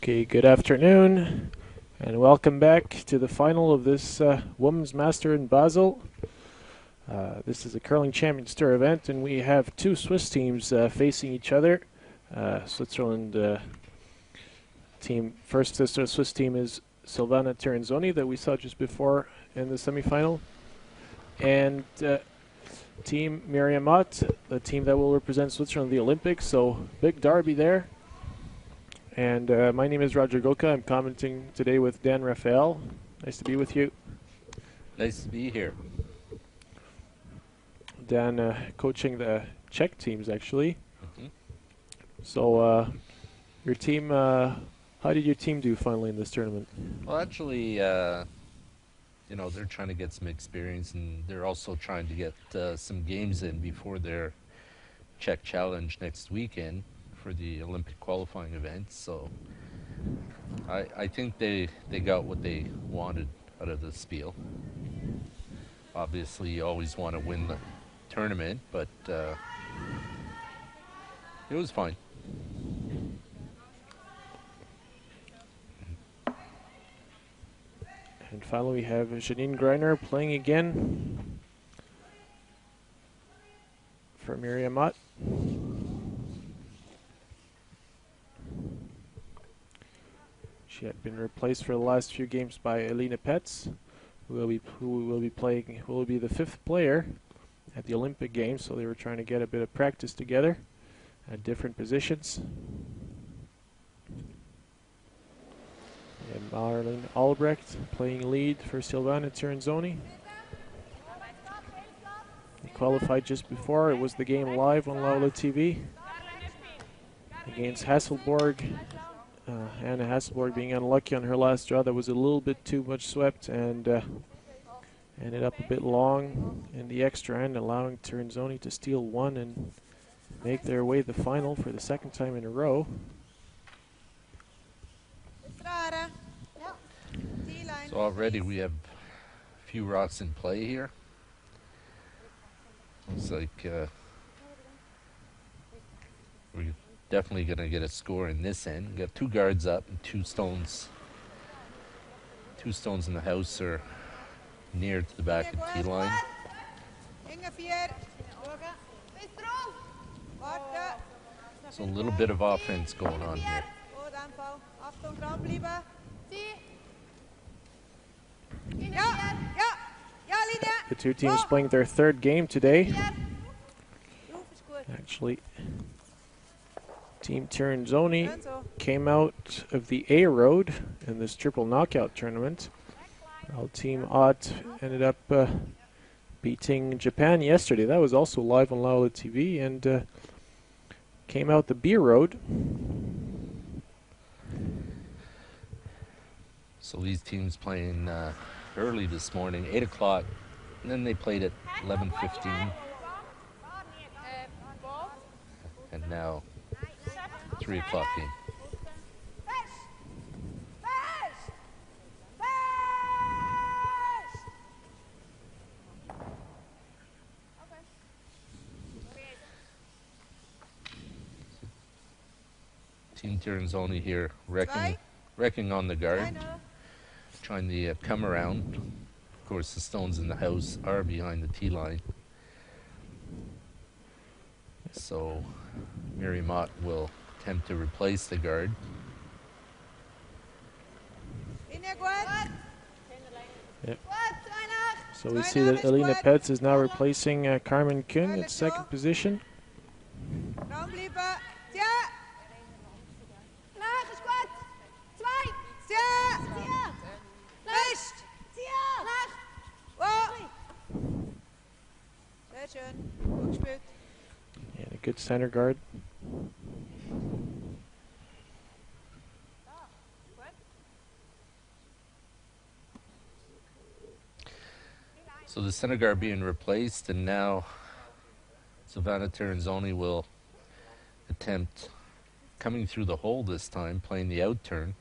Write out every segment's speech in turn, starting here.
Okay, good afternoon, and welcome back to the final of this Women's Master in Basel. This is a curling Champions Tour event, and we have two Swiss teams facing each other. Switzerland team, first Swiss team is Silvana Tirinzoni that we saw just before in the semifinal, and team Miriam Ott, the team that will represent Switzerland at the Olympics. So big derby there. And my name is Roger Goka. I'm commenting today with Dan Raphael. Nice to be with you. Nice to be here. Dan coaching the Czech teams, actually. Mm-hmm. So your team, how did your team do finally in this tournament? Well, actually, they're trying to get some experience, and they're also trying to get some games in before their Czech Challenge next weekend for the Olympic qualifying event. So I think they got what they wanted out of the Spiel. Obviously, you always want to win the tournament, but it was fine. And finally we have Janine Greiner playing again for Miriam Ott. She had been replaced for the last few games by Elina Petz, who will be the fifth player at the Olympic Games. So they were trying to get a bit of practice together at different positions. And Marlene Albrecht playing lead for Silvana Tirinzoni. He qualified just before. It was the game live on w.basel against Hasselborg. Anna Hasselborg being unlucky on her last draw. That was a little bit too much swept and ended up a bit long in the extra end, allowing Tirinzoni to steal one and make their way to the final for the second time in a row. So already we have a few rocks in play here. Looks like we're definitely going to get a score in this end. We got two guards up and two stones. Two stones in the house are near to the back of the tee line. So a little bit of offense going on here. The two teams playing their third game today. Actually, Team Tirinzoni came out of the A road in this triple knockout tournament. While Team Ott ended up beating Japan yesterday. That was also live on Laola TV, and came out the B road. So these teams playing early this morning, 8 o'clock, and then they played at 11:15. And now 3 o'clock game. Team Tirinzoni here wrecking on the guard, trying to come around. Of course, the stones in the house are behind the tee line. So Miriam Ott will attempt to replace the guard. Yep. So we see that Elina Petz is now replacing Carmen Kuhn at second position. And a good center guard. So the center guard being replaced, and now Silvana Tirinzoni will attempt coming through the hole this time, playing the out turn.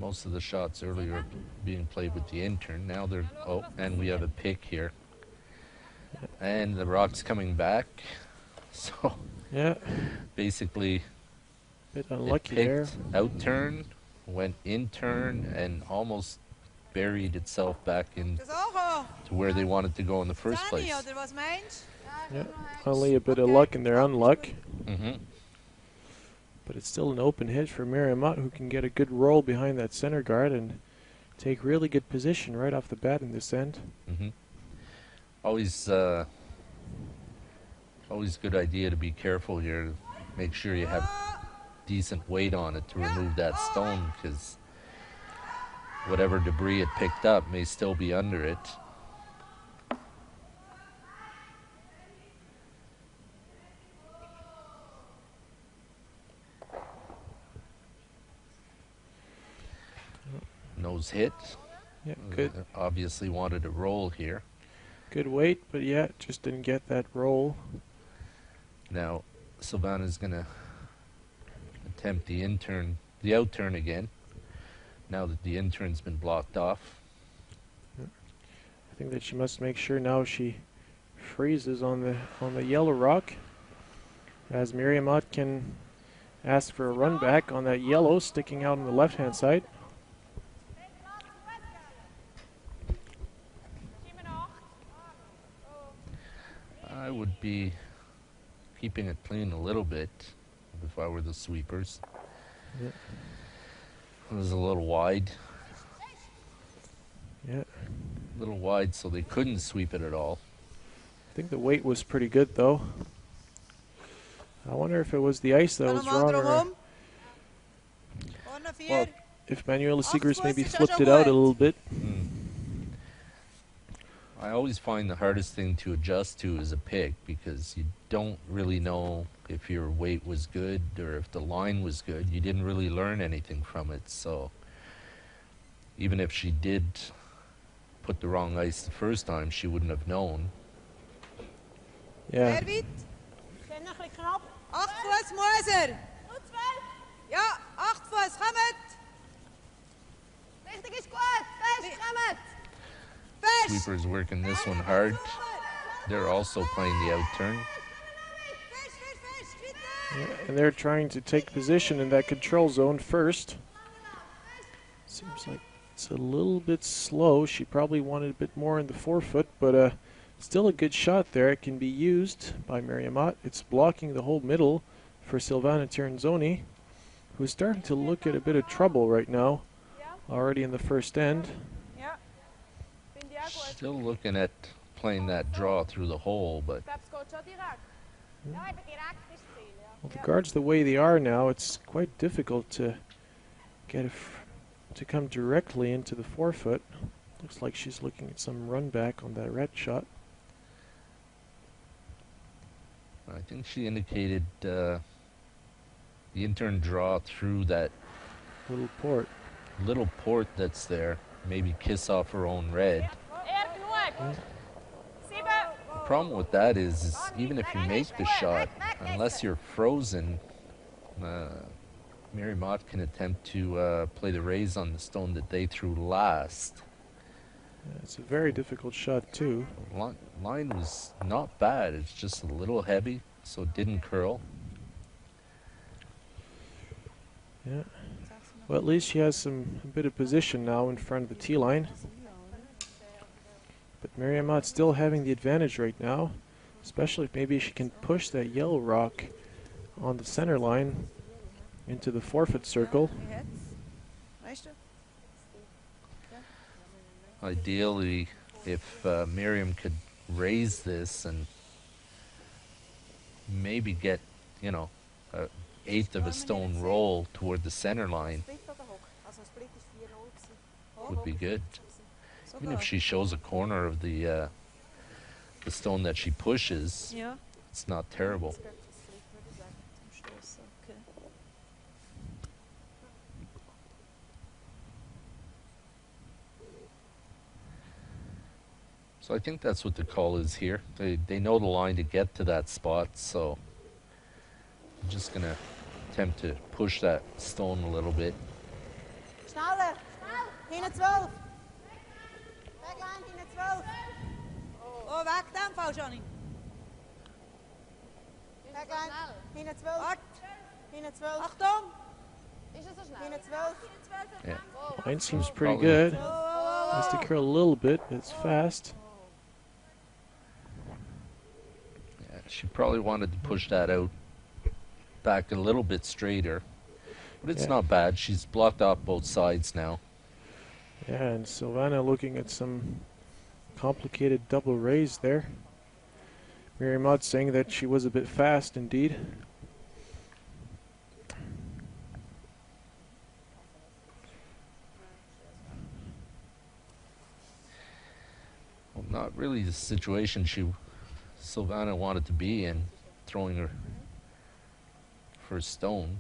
Most of the shots earlier being played with the intern. Now they're, oh, and we have a pick here. And the rock's coming back. So Yeah, basically bit it unlucky there. picked out turn, went in turn, and almost buried itself back in to where they wanted to go in the first place. Yeah, only a bit of luck in their unluck. Mm-hmm. But it's still an open hit for Miriam Mott, who can get a good roll behind that center guard and take really good position right off the bat in this end. Mm-hmm. Always good idea to be careful here. Make sure you have decent weight on it to remove that stone, because whatever debris it picked up may still be under it. Nose hit. Yeah, good. Obviously wanted a roll here. Good weight, but yeah, just didn't get that roll. Now Silvana's gonna attempt the out turn again. Now that the intern's been blocked off. I think that she must make sure now she freezes on the yellow rock, as Miriam Mott can ask for a run back on that yellow sticking out on the left hand side. I would be keeping it clean a little bit if I were the sweepers. Yeah. It was a little wide. Yeah. A little wide, so they couldn't sweep it at all. I think the weight was pretty good though. I wonder if it was the ice that was wrong, or Well, if Manuela Segers maybe flipped it out a little bit. I always find the hardest thing to adjust to is a pick, because you don't really know if your weight was good or if the line was good. You didn't really learn anything from it, so even if she did put the wrong ice the first time, she wouldn't have known. Yeah. Ja, 8 Fuß, kommt! Richtig ist gut, fest, kommt! Sweepers working this one hard. They're also playing the out turn. Yeah, and they're trying to take position in that control zone first. Seems like it's a little bit slow. She probably wanted a bit more in the forefoot, but still a good shot there. It can be used by Miriam Mott. It's blocking the whole middle for Silvana Tirinzoni, who's starting to look at a bit of trouble right now, already in the first end. Still looking at playing that draw through the hole, but Well, the guards the way they are now, it's quite difficult to get to come directly into the forefoot. Looks like she's looking at some run back on that red shot. I think she indicated the intern draw through that Little port. that's there. Maybe kiss off her own red. The problem with that is even if you make the shot, unless you're frozen, Mary Mott can attempt to play the raise on the stone that they threw last. Yeah, it's a very difficult shot too. Line was not bad. It's just a little heavy, so it didn't curl. Yeah. Well, at least she has a bit of position now in front of the tee line. But Miriam Mott's still having the advantage right now, especially if maybe she can push that yellow rock on the center line into the forefoot circle. Ideally, if Miriam could raise this and maybe get, an eighth of a stone roll toward the center line, would be good. Even if she shows a corner of the stone that she pushes, it's not terrible. So I think that's what the call is here. They know the line to get to that spot, so I'm just going to attempt to push that stone a little bit. Schneller. Hinten 12. Backline, hinten 12. Oh, weg dem Fall, Johnny. Backline, hinten 12. Wart. Hinten 12. Achtung. Ist es so schnell? Hinten 12. Yeah. Line seems pretty Probably. good. Oh, Has to curl a little bit. It's fast. Yeah, she probably wanted to push that out back a little bit straighter. But it's Yeah. not bad. She's blocked off both sides now. Yeah, and Silvana looking at some complicated double raise there. Miriam saying that she was a bit fast indeed. Well, not really the situation Silvana wanted to be in, throwing her first stone.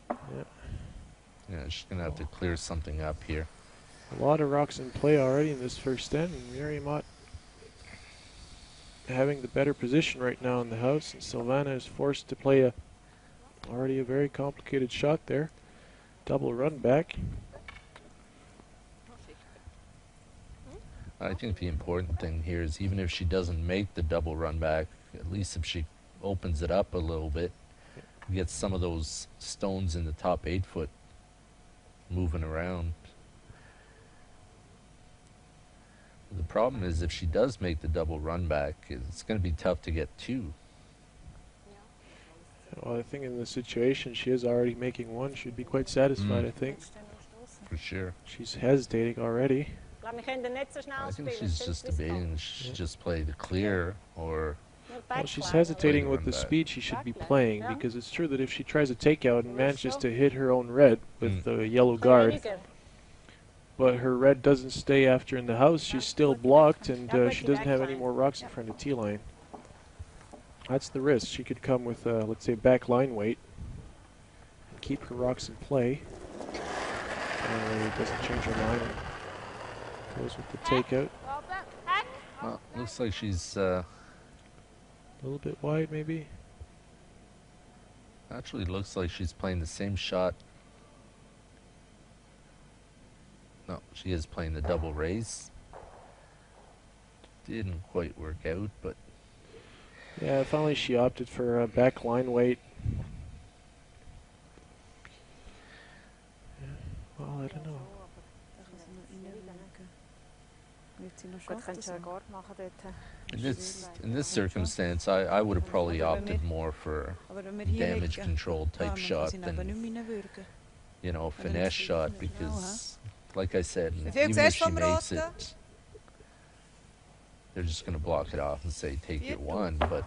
Yeah. Yeah, she's gonna have to clear something up here. A lot of rocks in play already in this first end, and Miriam having the better position right now in the house, and Silvana is forced to play already a very complicated shot there. Double run back. I think the important thing here is even if she doesn't make the double run back, at least if she opens it up a little bit, gets some of those stones in the top 8 foot moving around. The problem is if she does make the double run back, it's going to be tough to get 2. Well, I think in the situation she is already making one. She'd be quite satisfied, I think. For sure. She's hesitating already. I think she's just debating, she should just play the clear or... Well, she's hesitating with run the back. speed she should be playing, because it's true that if she tries a takeout and manages to hit her own red with the yellow guard, but her red doesn't stay after in the house, she's still blocked, and she doesn't have any more rocks in front of T-line. That's the risk. She could come with, let's say, back line weight, and keep her rocks in play. It doesn't change her mind. Goes with the takeout. Well, looks like she's A little bit wide, maybe. actually looks like she's playing the same shot. No, she is playing the double raise. Didn't quite work out, but Yeah, finally she opted for back line weight. Yeah, well, I don't know. in this circumstance, I would have probably opted more for damage control type shot than, you know, finesse shot, because, like I said, even if she makes it, they're just going to block it off and say take it 1. But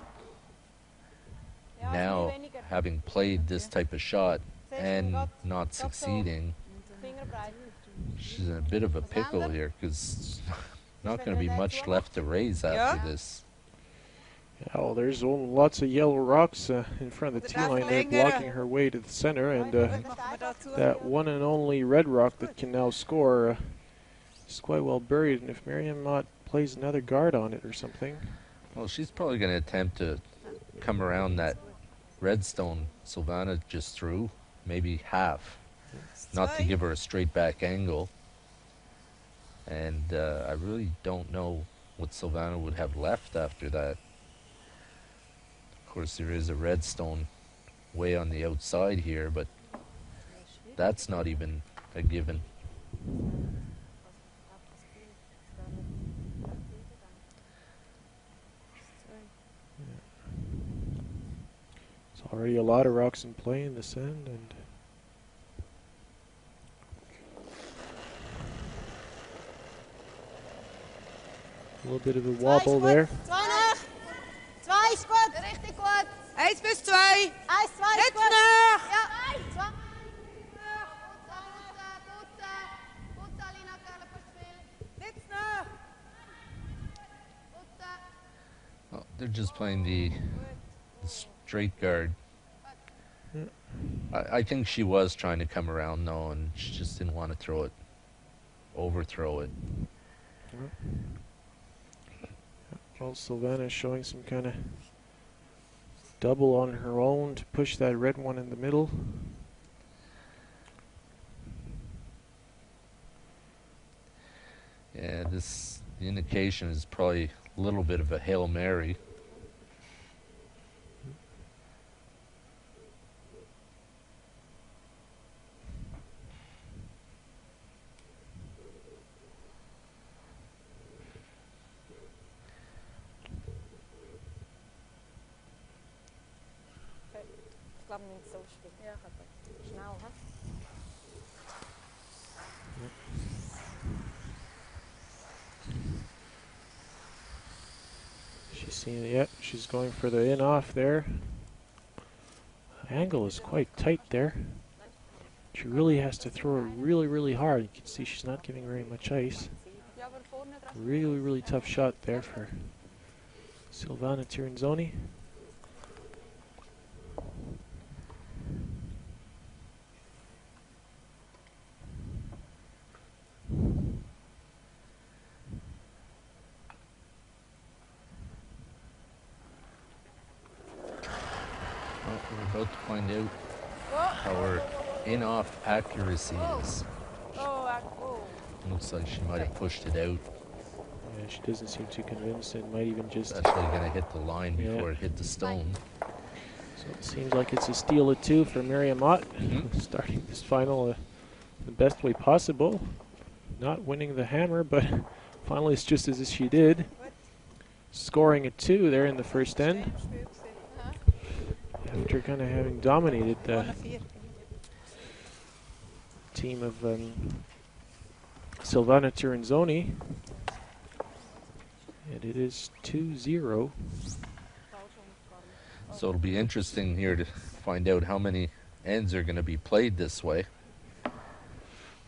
now, having played this type of shot and not succeeding, she's in a bit of a pickle here, because not going to be much left to raise after this. Yeah, well, there's lots of yellow rocks in front of the T-line there, blocking her way to the center, and that one and only red rock that can now score is quite well buried. And if Miriam Mott plays another guard on it or something, Well, she's probably going to attempt to come around that redstone Silvana just threw, maybe half, not to give her a straight back angle. And I really don't know what Silvana would have left after that. Of course, there is a redstone way on the outside here, but that's not even a given. there's already a lot of rocks in play in this end, and a little bit of a wobble there. 2 ist gut. Richtig gut. 1 bis 2. 1, 2 ist Nicht gut. nach. Ja. 2. Nicht nach. Well, they're just playing the straight guard. I think she was trying to come around though, and she just didn't want to throw it, overthrow it. Well, Silvana showing some kind of double on her own to push that red one in the middle. And the indication is probably a little bit of a Hail Mary. Ich glaube nicht so schlimm. Ja, aber schnell, hä? She's seeing it. Yep, she's going for the in off there. Angle is quite tight there. She really has to throw it really, really hard. You can see she's not giving very much ice. Ja, aber vorne dran. Really, really tough shot there for Silvana Tirinzoni. Well, we're about to find out how her in-off accuracy is. Oh. Looks like she might have pushed it out. Yeah, she doesn't seem too convinced and might even just... It's actually going to hit the line Yeah. before it hit the stone. So it seems like it's a steal of two for Miriam Ott, starting this final the best way possible. Not winning the hammer, but finally it's just as she did. Scoring a 2 there in the first end. After kind of having dominated the team of Silvana Tirinzoni. And it is 2-0. So it'll be interesting here to find out how many ends are going to be played this way. A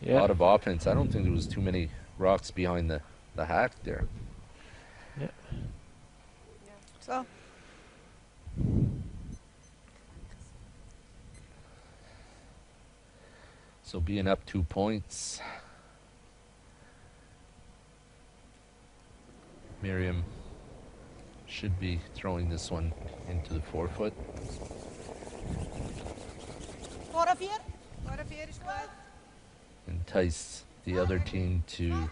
Yeah. lot of offense. I don't think there was too many rocks behind the hack there. So. So being up 2 points, Miriam should be throwing this one into the forefoot. 4 4. 4 4 is goed. Entice the other team to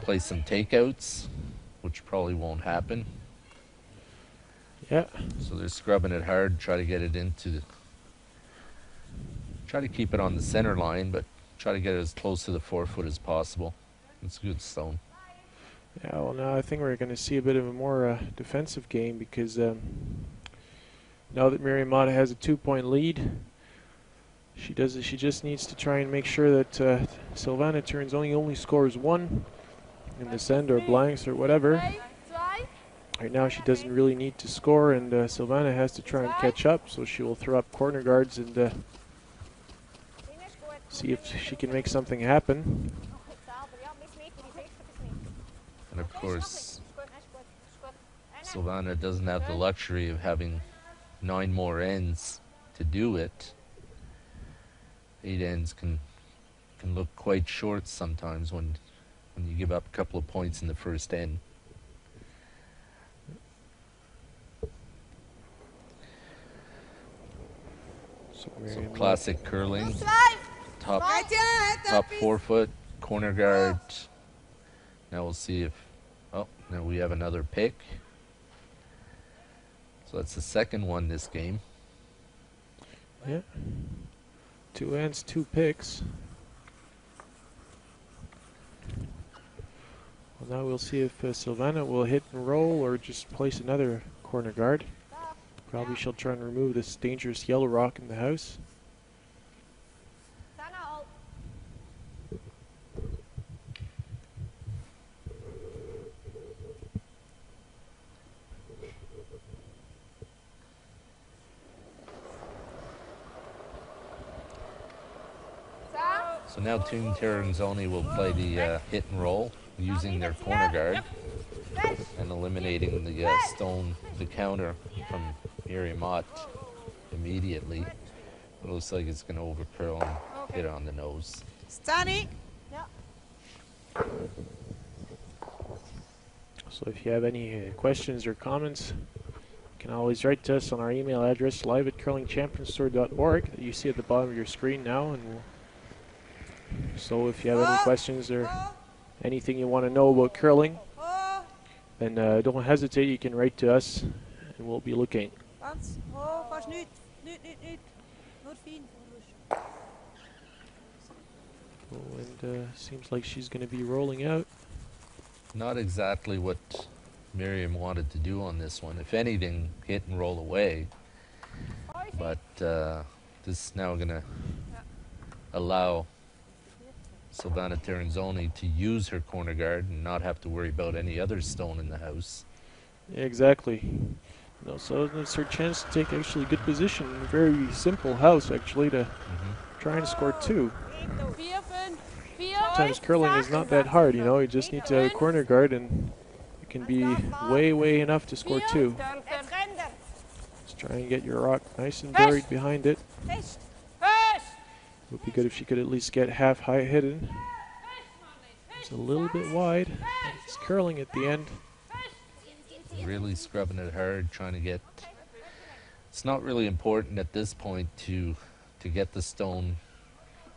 play some takeouts, which probably won't happen. Yeah. So they're scrubbing it hard, try to get it try to keep it on the center line, but try to get it as close to the forefoot as possible. It's a good stone. Yeah, well, now I think we're going to see a bit of a more defensive game because now that Miriam Mata has a 2-point lead, she just needs to try and make sure that Silvana Tirinzoni only scores 1 in this end or blanks or whatever. 2. Right now she doesn't really need to score, and Silvana has to try and catch up, so she will throw up corner guards and see if she can make something happen. And of course, Silvana doesn't have the luxury of having 9 more ends to do it. 8 ends can look quite short sometimes when you give up a couple of points in the first end. So So Miriam classic curling, 2. top Kijk je, top forefoot, corner guard. Now we'll see if, oh, now we have another pick. So that's the second one this game. Yeah. 2 ends, 2 picks. Well, now we'll see if Silvana will hit and roll or just place another corner guard. Probably she'll try and remove this dangerous yellow rock in the house. So now Team Tirinzoni will play the hit and roll using their corner guard and eliminating the stone, the counter from Miriam Ott immediately. It looks like it's going to overcurl and hit on the nose. Stanny. So if you have any questions or comments, you can always write to us on our email address, live@curlingchampionstore.org, that you see at the bottom of your screen now. And so if you have any questions or anything you want to know about curling, Hoog. then don't hesitate. You can write to us, and we'll be looking. Ganz hoog als nu. Nu. Nur fien. Oh, and seems like she's going to be rolling out. Not exactly what Miriam wanted to do on this one. If anything, hit and roll away. But this is now going to allow Silvana Tirinzoni to use her corner guard and not have to worry about any other stone in the house. Yeah, exactly. No, so it's her chance to take actually good position in a very simple house, actually, to try and score 2. 4, 5, 4. Sometimes curling is not that hard, you know. You just need to have a corner guard, and it can be way enough to score 2. Jetzt rennt er. Just try and get your rock nice and buried behind it. Fest. Push. Would be good if she could at least get half high hidden. It's a little bit wide. But it's curling at the end. Really scrubbing it hard, trying to get... It's not really important at this point to get the stone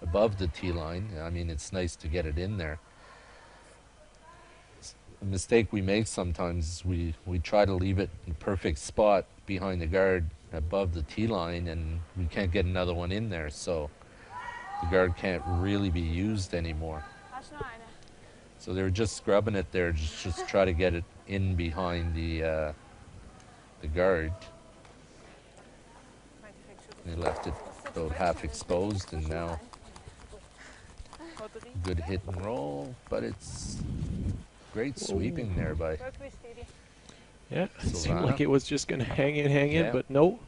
above the tee line. I mean, it's nice to get it in there. A mistake we make sometimes is we try to leave it in a perfect spot behind the guard above the tee line, and we can't get another one in there, so the guard can't really be used anymore. Hast du noch eine? So they were just scrubbing it there, just try to get it in behind the guard. They left it about half exposed, and now good hit and roll, but it's great sweeping there by Yeah, it seemed Silvana. like it was just going to hang in, Yeah. but no.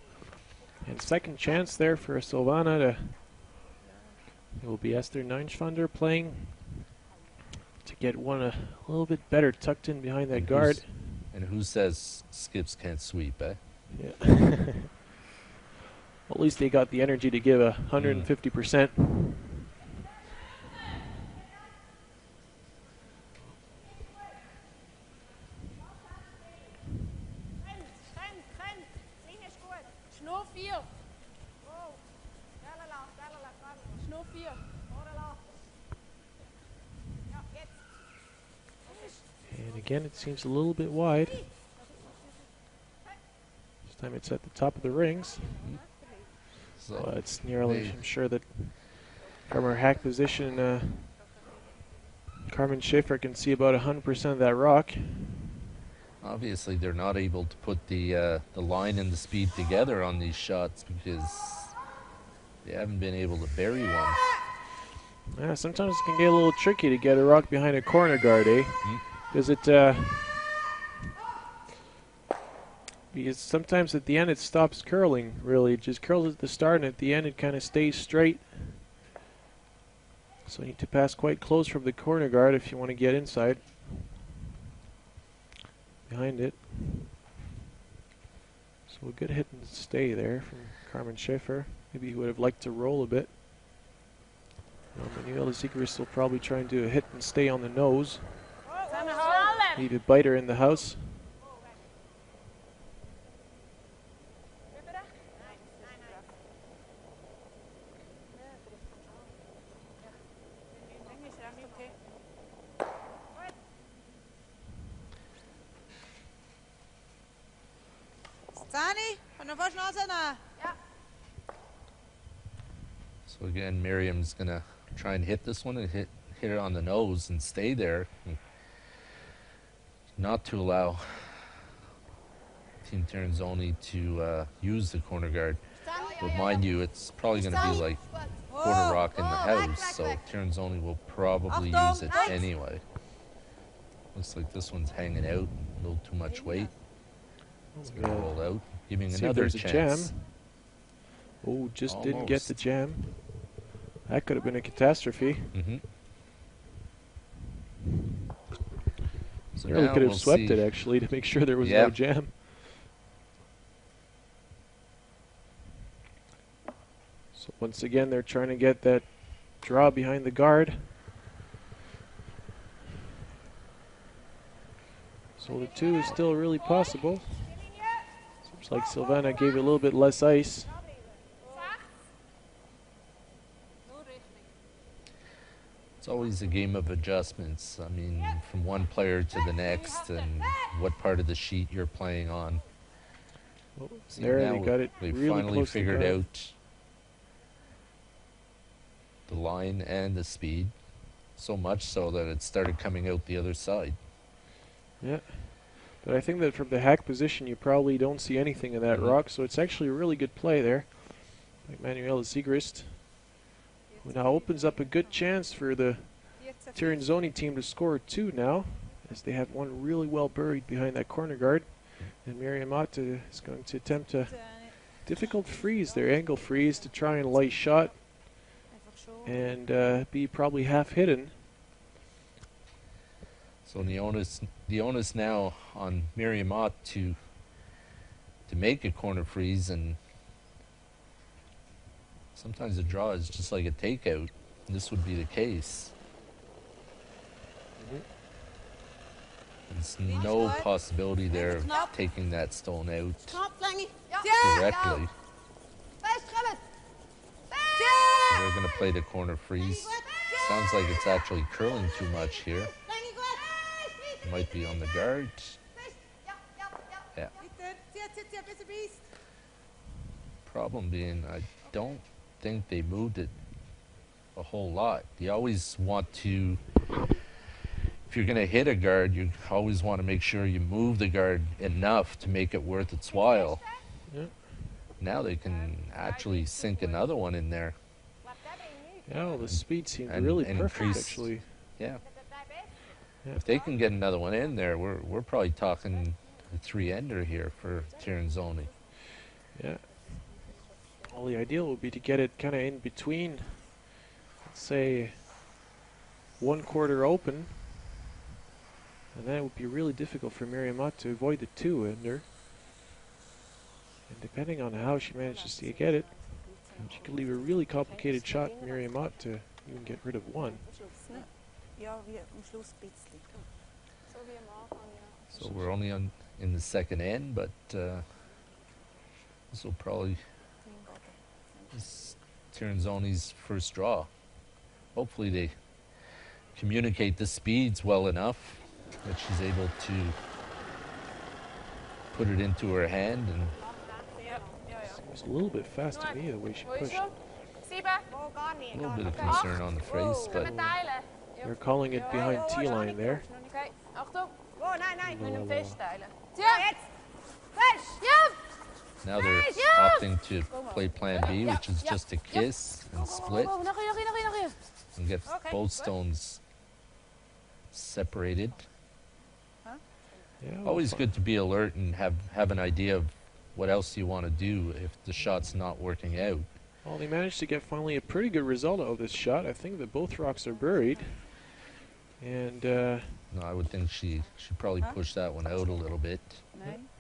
And second chance there for Silvana to... It will be Esther Neinschwander playing to get one a little bit better tucked in behind that And guard. And who says skips can't sweep, eh? Yeah. Well, at least they got the energy to give 150%. Rennt. Linie ist gut. Schnur 4. Wow. Sneller laag. Schnur 4. Vorder Ja, jetzt. And again, it seems a little bit wide. This time it's at the top of the rings. So It's nearly, they- I'm sure that from her hack position, Carmen Schaefer can see about 100% of that rock. obviously they're not able to put the line and the speed together on these shots because they haven't been able to bury one. Yeah, sometimes it can get a little tricky to get a rock behind a corner guard, eh? Does it, because sometimes at the end it stops curling, really. It just curls at the start, and at the end it kind of stays straight. So you need to pass quite close from the corner guard if you want to get inside. Behind it. So a good hit and stay there from Carmen Schaefer. Maybe he would have liked to roll a bit. Manuela Siegrist will probably try and do a hit and stay on the nose. Seine Halle. Need a biter in the house. Zani, van de voorsnel naar. So again, Miriam's gonna try and hit this one and hit it on the nose and stay there, and not to allow Team Tirinzoni to use the corner guard. But mind you, it's probably going to be like quarter rock in the house, so Tirinzoni will probably use it anyway. Looks like this one's hanging out, a little too much weight. It's going to roll out, giving See if another there's a jam. chance. Oh, just didn't get the Almost. jam. That could have been a catastrophe. So Nearly now could have we'll swept see. it actually to make sure there was Yeah. no jam. So once again, they're trying to get that draw behind the guard. So the 2 is still really possible. Seems like Silvana gave it a little bit less ice. It's always a game of adjustments. I mean, from one player to the next, and what part of the sheet you're playing on. Well, See, there they now got it they really finally close to figured guard. out the line and the speed, so much so that it started coming out the other side. Yeah. But I think that from the hack position, you probably don't see anything in that Mhm. rock, so it's actually a really good play there by Manuela Siegrist, who now opens up a good chance for the Tirinzoni team to score 2 now, as they have one really well buried behind that corner guard. And Miriam Mata is going to attempt a difficult freeze there, angle freeze, to try and light shot and be probably half hidden. So the onus now on Miriam Ott to make a corner freeze, and sometimes a draw is just like a takeout. And this would be the case. There's no possibility there of taking that stone out Knap, Lange. directly. Best, Rabbit. They're going to play the corner freeze. Sounds like it's actually curling too much here. Lange, goed. Might be on the guard. Yeah. Bitte, beast. Problem being, I don't think they moved it a whole lot. You always want to, if you're going to hit a guard, you always want to make sure you move the guard enough to make it worth its while. Yeah. Now they can actually sink another one in there. Yeah, well, the speed seemed And- really and perfect, increase. actually. Yeah. Yeah. If they can get another one in there, we're probably talking a 3-ender here for Tirinzoni. Yeah. Well, the ideal would be to get it kind of in between, let's say, 1/4 open. And then it would be really difficult for Miriam Ott to avoid the 2-ender. And depending on how she manages to get it, she could leave a really complicated shot for Miriam Ott to even get rid of 1. Ja, wie am Schluss ein bisschen. So we're only in the second end, but this will probably is Tirinzoni's first draw. Hopefully they communicate the speeds well enough that she's able to put it into her hand. And Seems a little bit fast to me, the way she pushed. a little bit of concern on the face, but They're calling it behind T-line there. Oké, Achtung. Oh, nein, nein. Met hem feststellen. Ja, jetzt. Fest. Ja. now they're opting to play plan B, which is just a kiss and split Nog hier. and get both stones separated. Yeah, well, Always good to be alert and have an idea of what else you want to do if the shot's not working out. Well, they managed to get finally a pretty good result out of this shot. I think that both rocks are buried. And No, I would think she should probably push that one out a little bit.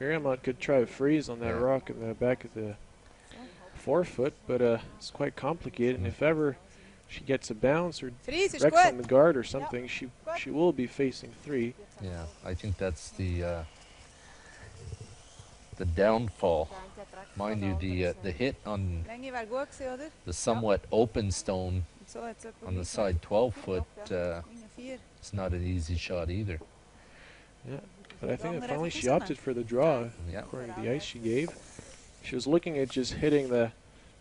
Miriam Ott could try a freeze on that Yeah. rock in the back of the forefoot, but it's quite complicated. And if ever she gets a bounce or Fries is wrecks on goed. the guard or something, she will be facing 3. Yeah, I think that's the downfall. Mind you, the hit on Lange war goed gewesen, oder? the somewhat open stone Und so hat es on the side 12 foot, Lange 4. it's not an easy shot either. Yeah, but I think Wel that er finally even she kiezen, opted for the draw, Yeah. according to the ice she gave. She was looking at just hitting the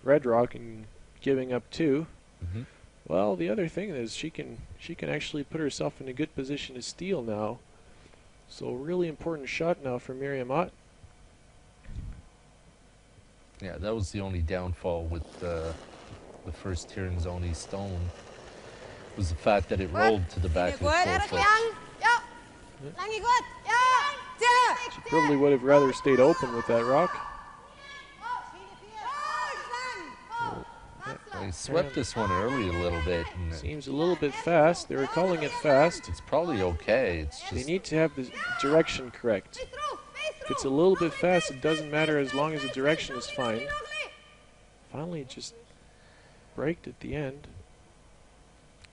red rock and giving up 2. Hmm. Well, the other thing is she can actually put herself in a good position to steal now. So really important shot now for Miriam Ott. Yeah, that was the only downfall with the first Tirinzoni stone, was the fact that it rolled to the back of the Goed. forefoot. Lang. Ja. Lange goed. Ja. Ja. She probably would have rather stayed open with that rock. They swept this one early a little bit, and Seems a little bit fast. They were calling it fast. it's probably okay. It's They just need to have the direction correct. If it's a little bit fast, it doesn't matter as long as the direction is fine. Finally, it just braked at the end.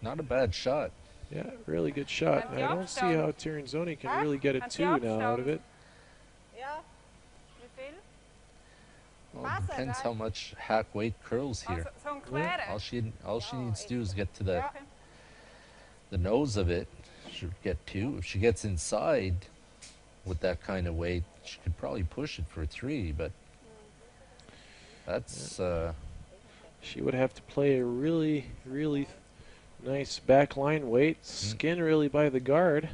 not a bad shot. Yeah, really good shot. And I don't see how Tirinzoni can really get a 2 now out of it. Ja. Hoeveel? Well, it depends how much hack weight curls here. Zo'n Ja. kleine. All she needs to do is get to the the nose of it. She'll get 2. If she gets inside with that kind of weight, she could probably push it for 3, but that's She would have to play a really, really nice back line weight, skin really by the guard.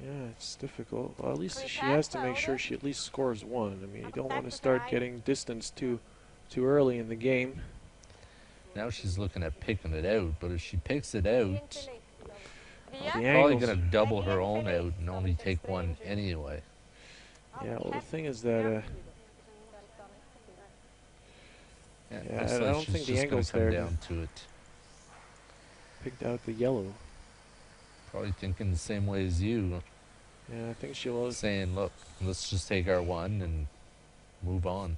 Yeah, it's difficult. Well, at least she has to make sure she at least scores 1. I mean, you don't want to start getting distance too early in the game. now she's looking at picking it out, but if she picks it out, The probably angles. going to double her own out and only take 1 anyway. Yeah, well, the thing is that Yeah, Yeah, looks I like don't she's think the just gonna angle's come there. down to it. picked out the yellow. Probably thinking the same way as you, Yeah, I think she was. saying, look, let's just take our 1 and move on.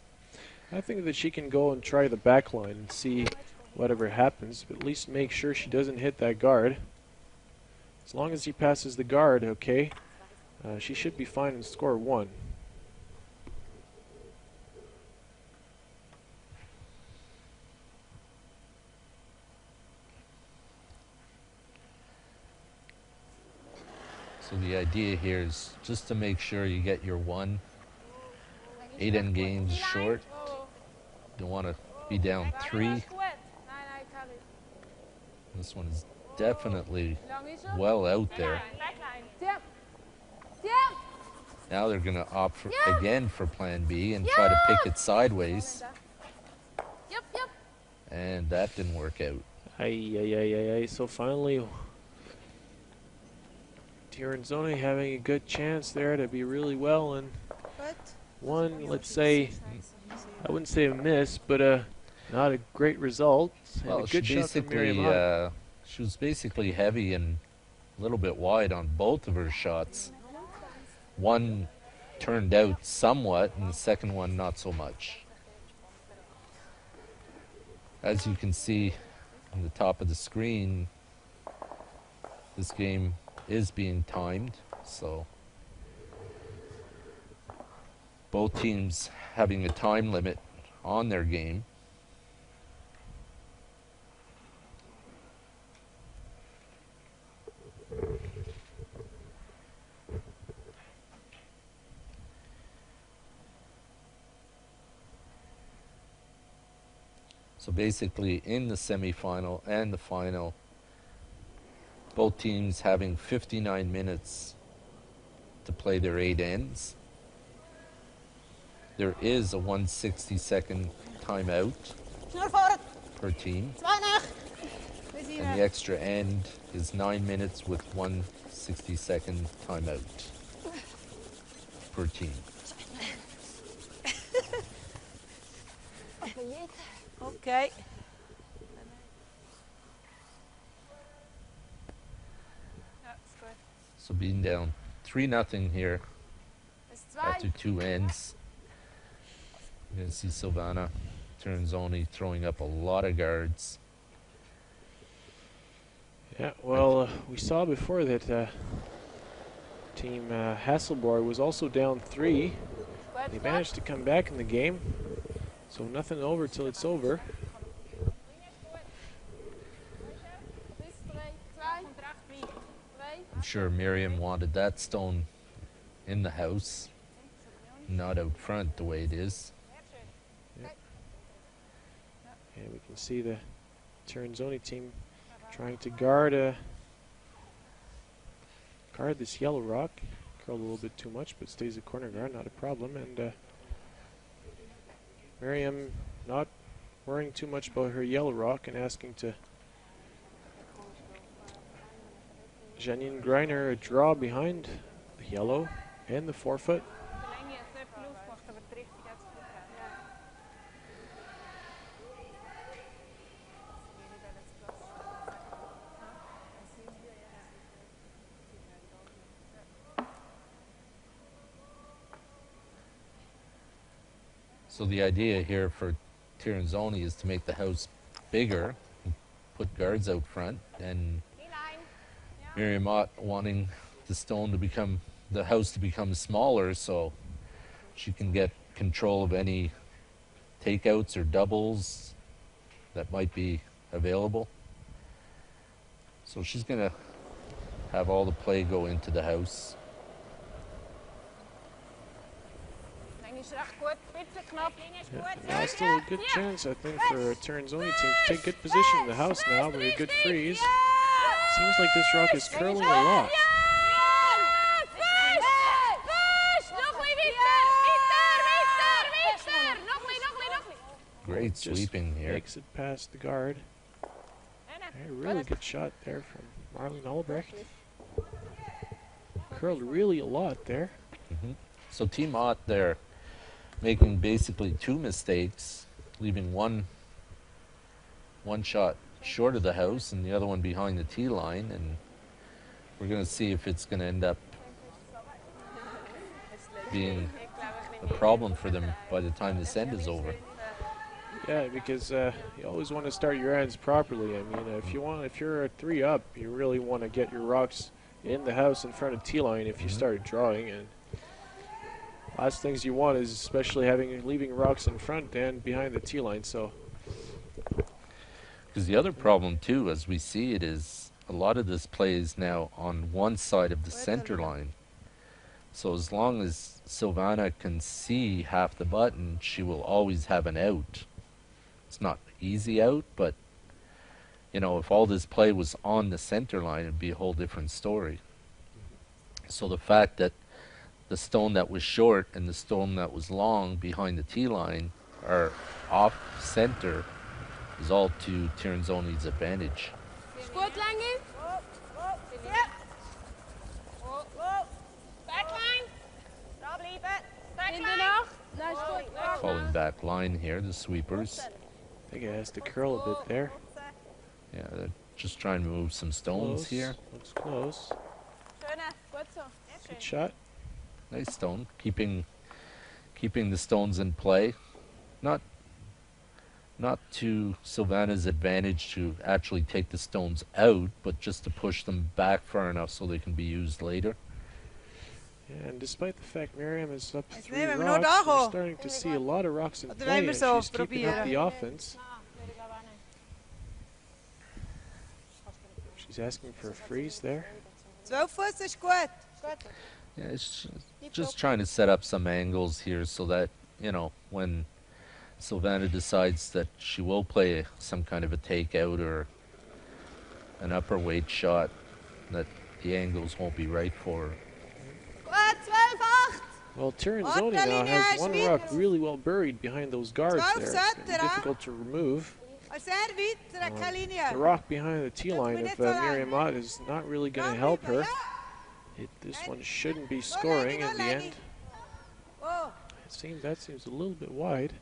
I think that she can go and try the back line and see whatever happens, but at least make sure she doesn't hit that guard. As long as she passes the guard, okay, she should be fine and score 1. So the idea here is just to make sure you get your 1. 8 end games short. You want to be down 3. This one is definitely well out there. Now they're going to opt for, again for plan B and try to pick it sideways. And that didn't work out. Ay. So finally, Tirinzoni having a good chance there to be really well in one, let's say, I wouldn't say a miss, but not a great result. And Well, a good shot from Miriam. she was basically heavy and a little bit wide on both of her shots. One turned out somewhat, and the second one not so much. As you can see on the top of the screen, this game is being timed, so both teams having a time limit on their game. So basically in the semifinal and the final, both teams having 59 minutes to play their 8 ends. There is a 160-second timeout Naar voren. per team, 20. and the extra end is 9 minutes with 160-second timeout per team. Oké. So being down 3-0 here Dat is after 2. 2 ends. You're going to see Silvana Tirinzoni throwing up a lot of guards. Yeah, well, we saw before that Team Hasselborg was also down 3. They managed to come back in the game, so nothing over till it's over. I'm sure Miriam wanted that stone in the house, not out front the way it is. And we can see the Tirinzoni team trying to guard this yellow rock. Curled a little bit too much, but stays a corner guard, not a problem. And Miriam not worrying too much about her yellow rock and asking to Janine Greiner a draw behind the yellow and the forefoot. So the idea here for Tirinzoni is to make the house bigger, put guards out front, and Miriam wanting the house to become smaller so she can get control of any takeouts or doubles that might be available. So she's going to have all the play go into the house. Now still a good chance, I think, for a Tirinzoni team to take good position in the house now with a good freeze. Seems like this rock is curling a lot. Great sweeping here. Makes it past the guard. A really good shot there from Marlene Albrecht. Curled really a lot there. So Team Ott there making basically two mistakes, leaving one shot short of the house and the other one behind the tee line, and we're going to see if it's going to end up being a problem for them by the time this end is over. Yeah, because you always want to start your ends properly. I mean, if you're a 3 up, you really want to get your rocks in the house in front of tee line if you start drawing. And last things you want is especially leaving rocks in front and behind the tee line. So, because the other problem too, as we see it, is a lot of this play is now on one side of the center line. So as long as Silvana can see half the button, she will always have an out. It's not easy out, but you know, if all this play was on the center line, it'd be a whole different story. So the fact that the stone that was short and the stone that was long behind the tee line are off center is all to Tirinzoni's advantage. Falling back line here, the sweepers. I think it has to curl a bit there. Yeah, they're just trying to move some stones Close. here. Looks close. Good shot. Nice stone, keeping the stones in play. Not to Silvana's advantage to actually take the stones out, but just to push them back far enough so they can be used later. Yeah, and despite the fact Miriam is up 3 nemen we rocks, nog we're dagen. starting to see a lot of rocks in Wat play, wij and maar zo she's keeping up proberen. the offense. She's asking for a freeze there. 12 voet is goed. Yeah, it's just trying to set up some angles here so that, you know, when Silvana decides that she will play some kind of a takeout or an upper weight shot, that the angles won't be right for her. Goed, 12-8. Well, Tirinzoni now has one rock really well buried behind those guards there. It's gonna be difficult to remove. Als er niet, trek geen linie. The rock behind the tee line of Miriam Ott is not really going to help her. This one shouldn't be scoring in the end. Oh, That seems a little bit wide.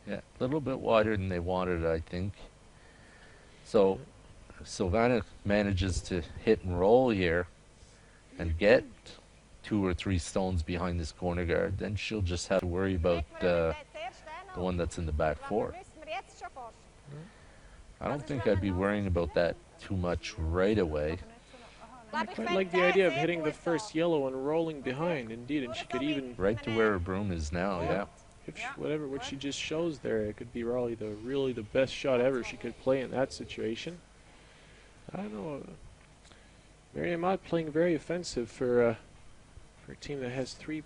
Yeah, a little bit wider than they wanted, I think. So Silvana manages to hit and roll here and get 2 or 3 stones behind this corner guard, then she'll just have to worry about the one that's in the back 4. I don't think I'd be worrying about that too much right away. I quite like the idea of hitting the first yellow and rolling behind, indeed, and she could even, Right to where her broom is now, yeah. if what she just shows there, it could be really the best shot ever she could play in that situation. I don't know. Miriam Ott playing very offensive for a team that has 3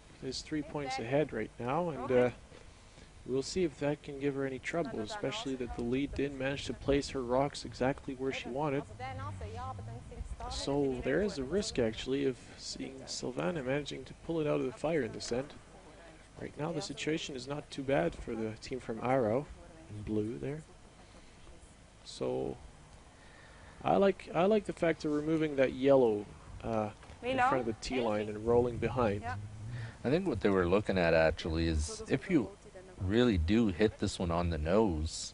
points ahead right now, and we'll see if that can give her any trouble, especially that the lead didn't manage to place her rocks exactly where she wanted. So there is a risk actually of seeing Silvana managing to pull it out of the fire in this end. Right now the situation is not too bad for the team from Arrow in blue there. So I like the fact of removing that yellow in front of the tee line and rolling behind. I think what they were looking at actually is if you really do hit this one on the nose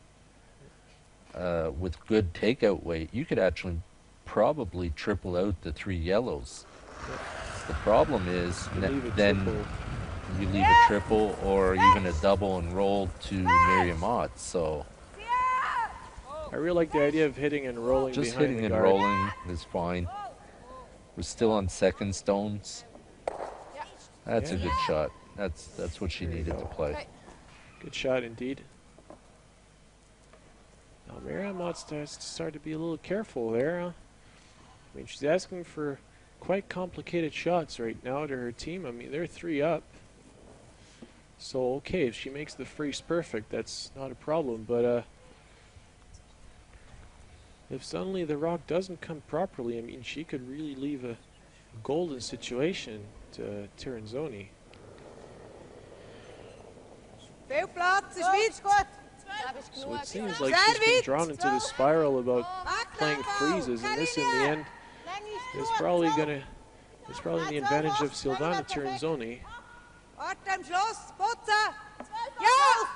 with good takeout weight, you could actually probably triple out the 3 yellows. The problem is then you leave a triple or even a double and roll to Miriam Ott. So I really like the idea of hitting and rolling just behind hitting the and guard. rolling is fine. We're still on second stones. That's a good shot. That's what she needed to play. Good shot indeed. Now Miriam wants to start to be a little careful there. Huh? I mean, she's asking for quite complicated shots right now to her team. I mean, they're 3 up. So, okay, if she makes the freeze perfect, that's not a problem. But if suddenly the rock doesn't come properly, I mean, she could really leave a golden situation to Tirinzoni. Veel Platz, ist weit. Gut. So it seems like she's been drawn into this spiral about playing freezes, and this in the end is probably in the advantage of Silvana Tirinzoni. Warte am Schluss, putzen. Ja!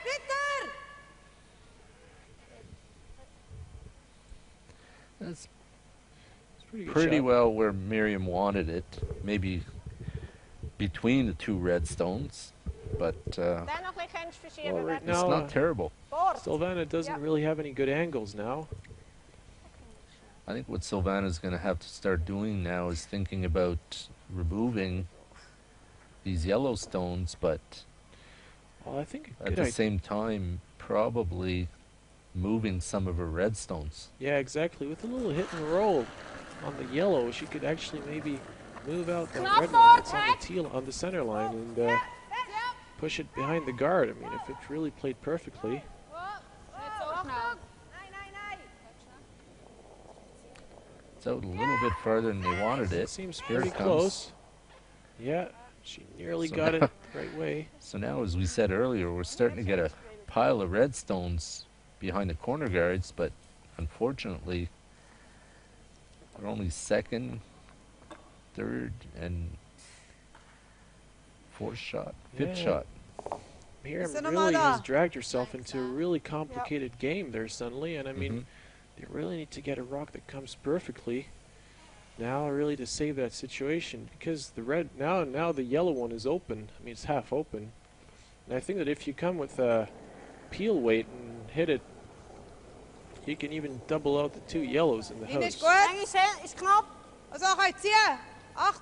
Bitte! That's Pretty good pretty shot. well where Miriam wanted it. Maybe between the 2 red stones, but Dann noch ein bisschen verschieben. Well, right it's now, not terrible. Fort. Silvana doesn't really have any good angles now. I think what Silvana's going to have to start doing now is thinking about removing these yellow stones, but Well, I think a at good the idea. same time probably moving some of her red stones. Yeah, exactly. With a little hit and roll on the yellow, she could actually maybe move out that red one that's on the teal on the center line and push it behind the guard. I mean, if it really played perfectly. Nicht so schnell. Nein, nein, nein. It's out a little bit farther than they wanted It it. seems Here pretty it comes. close. Yeah, she nearly So got now- it the right way. So now, as we said earlier, we're starting to get a pile of red stones behind the corner guards, but unfortunately, they're only second, third, and fourth shot, fifth Yeah. shot. Miriam Is er nog really maar has daar? dragged herself into a really complicated game there suddenly, and I mean, Mhm. they really need to get a rock that comes perfectly now, really, to save that situation, because the red now the yellow one is open. I mean, it's half open, and I think that if you come with a peel weight and hit it, you can even double out the 2 yellows in the Ihn ist house. gut. Eng ist knapp. Also, könnt ziehen. 8.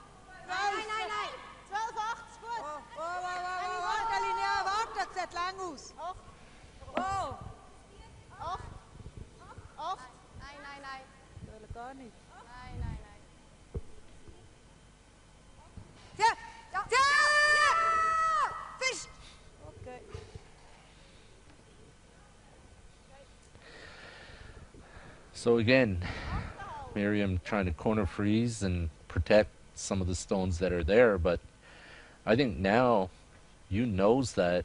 Nein, nein, nein. 12, 8 ist gut. Warte, Linie, warte, das sieht lang aus. 8, Oh, 8, 8. Nein, nein, nein. natürlich gar nicht. Nein, nein, nein. Ziehen! Ziehen! Fisch! Okay. So again, Miriam trying to corner freeze and protect some of the stones that are there, but I think now you knows that,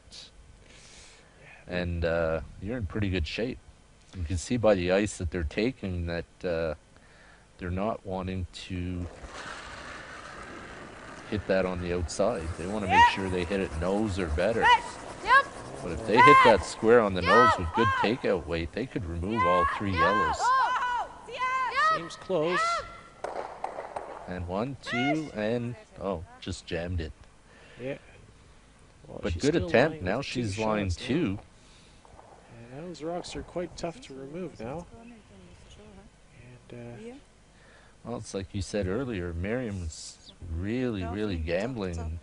and you're in pretty good shape. You can see by the ice that they're taking that they're not wanting to hit that on the outside. They want to make sure they hit it nose or better. Yep. But if they hit that square on the nose with good takeout weight, they could remove all 3 yellows. Oh, ziehen! Seems close. And 1, 2, and oh, just jammed it. Yeah. Well, But she's good still attempt. lying Now with 2 she's line shots now. 2. And those rocks are quite tough to remove now. And Well, it's like you said earlier, Miriam's really gambling and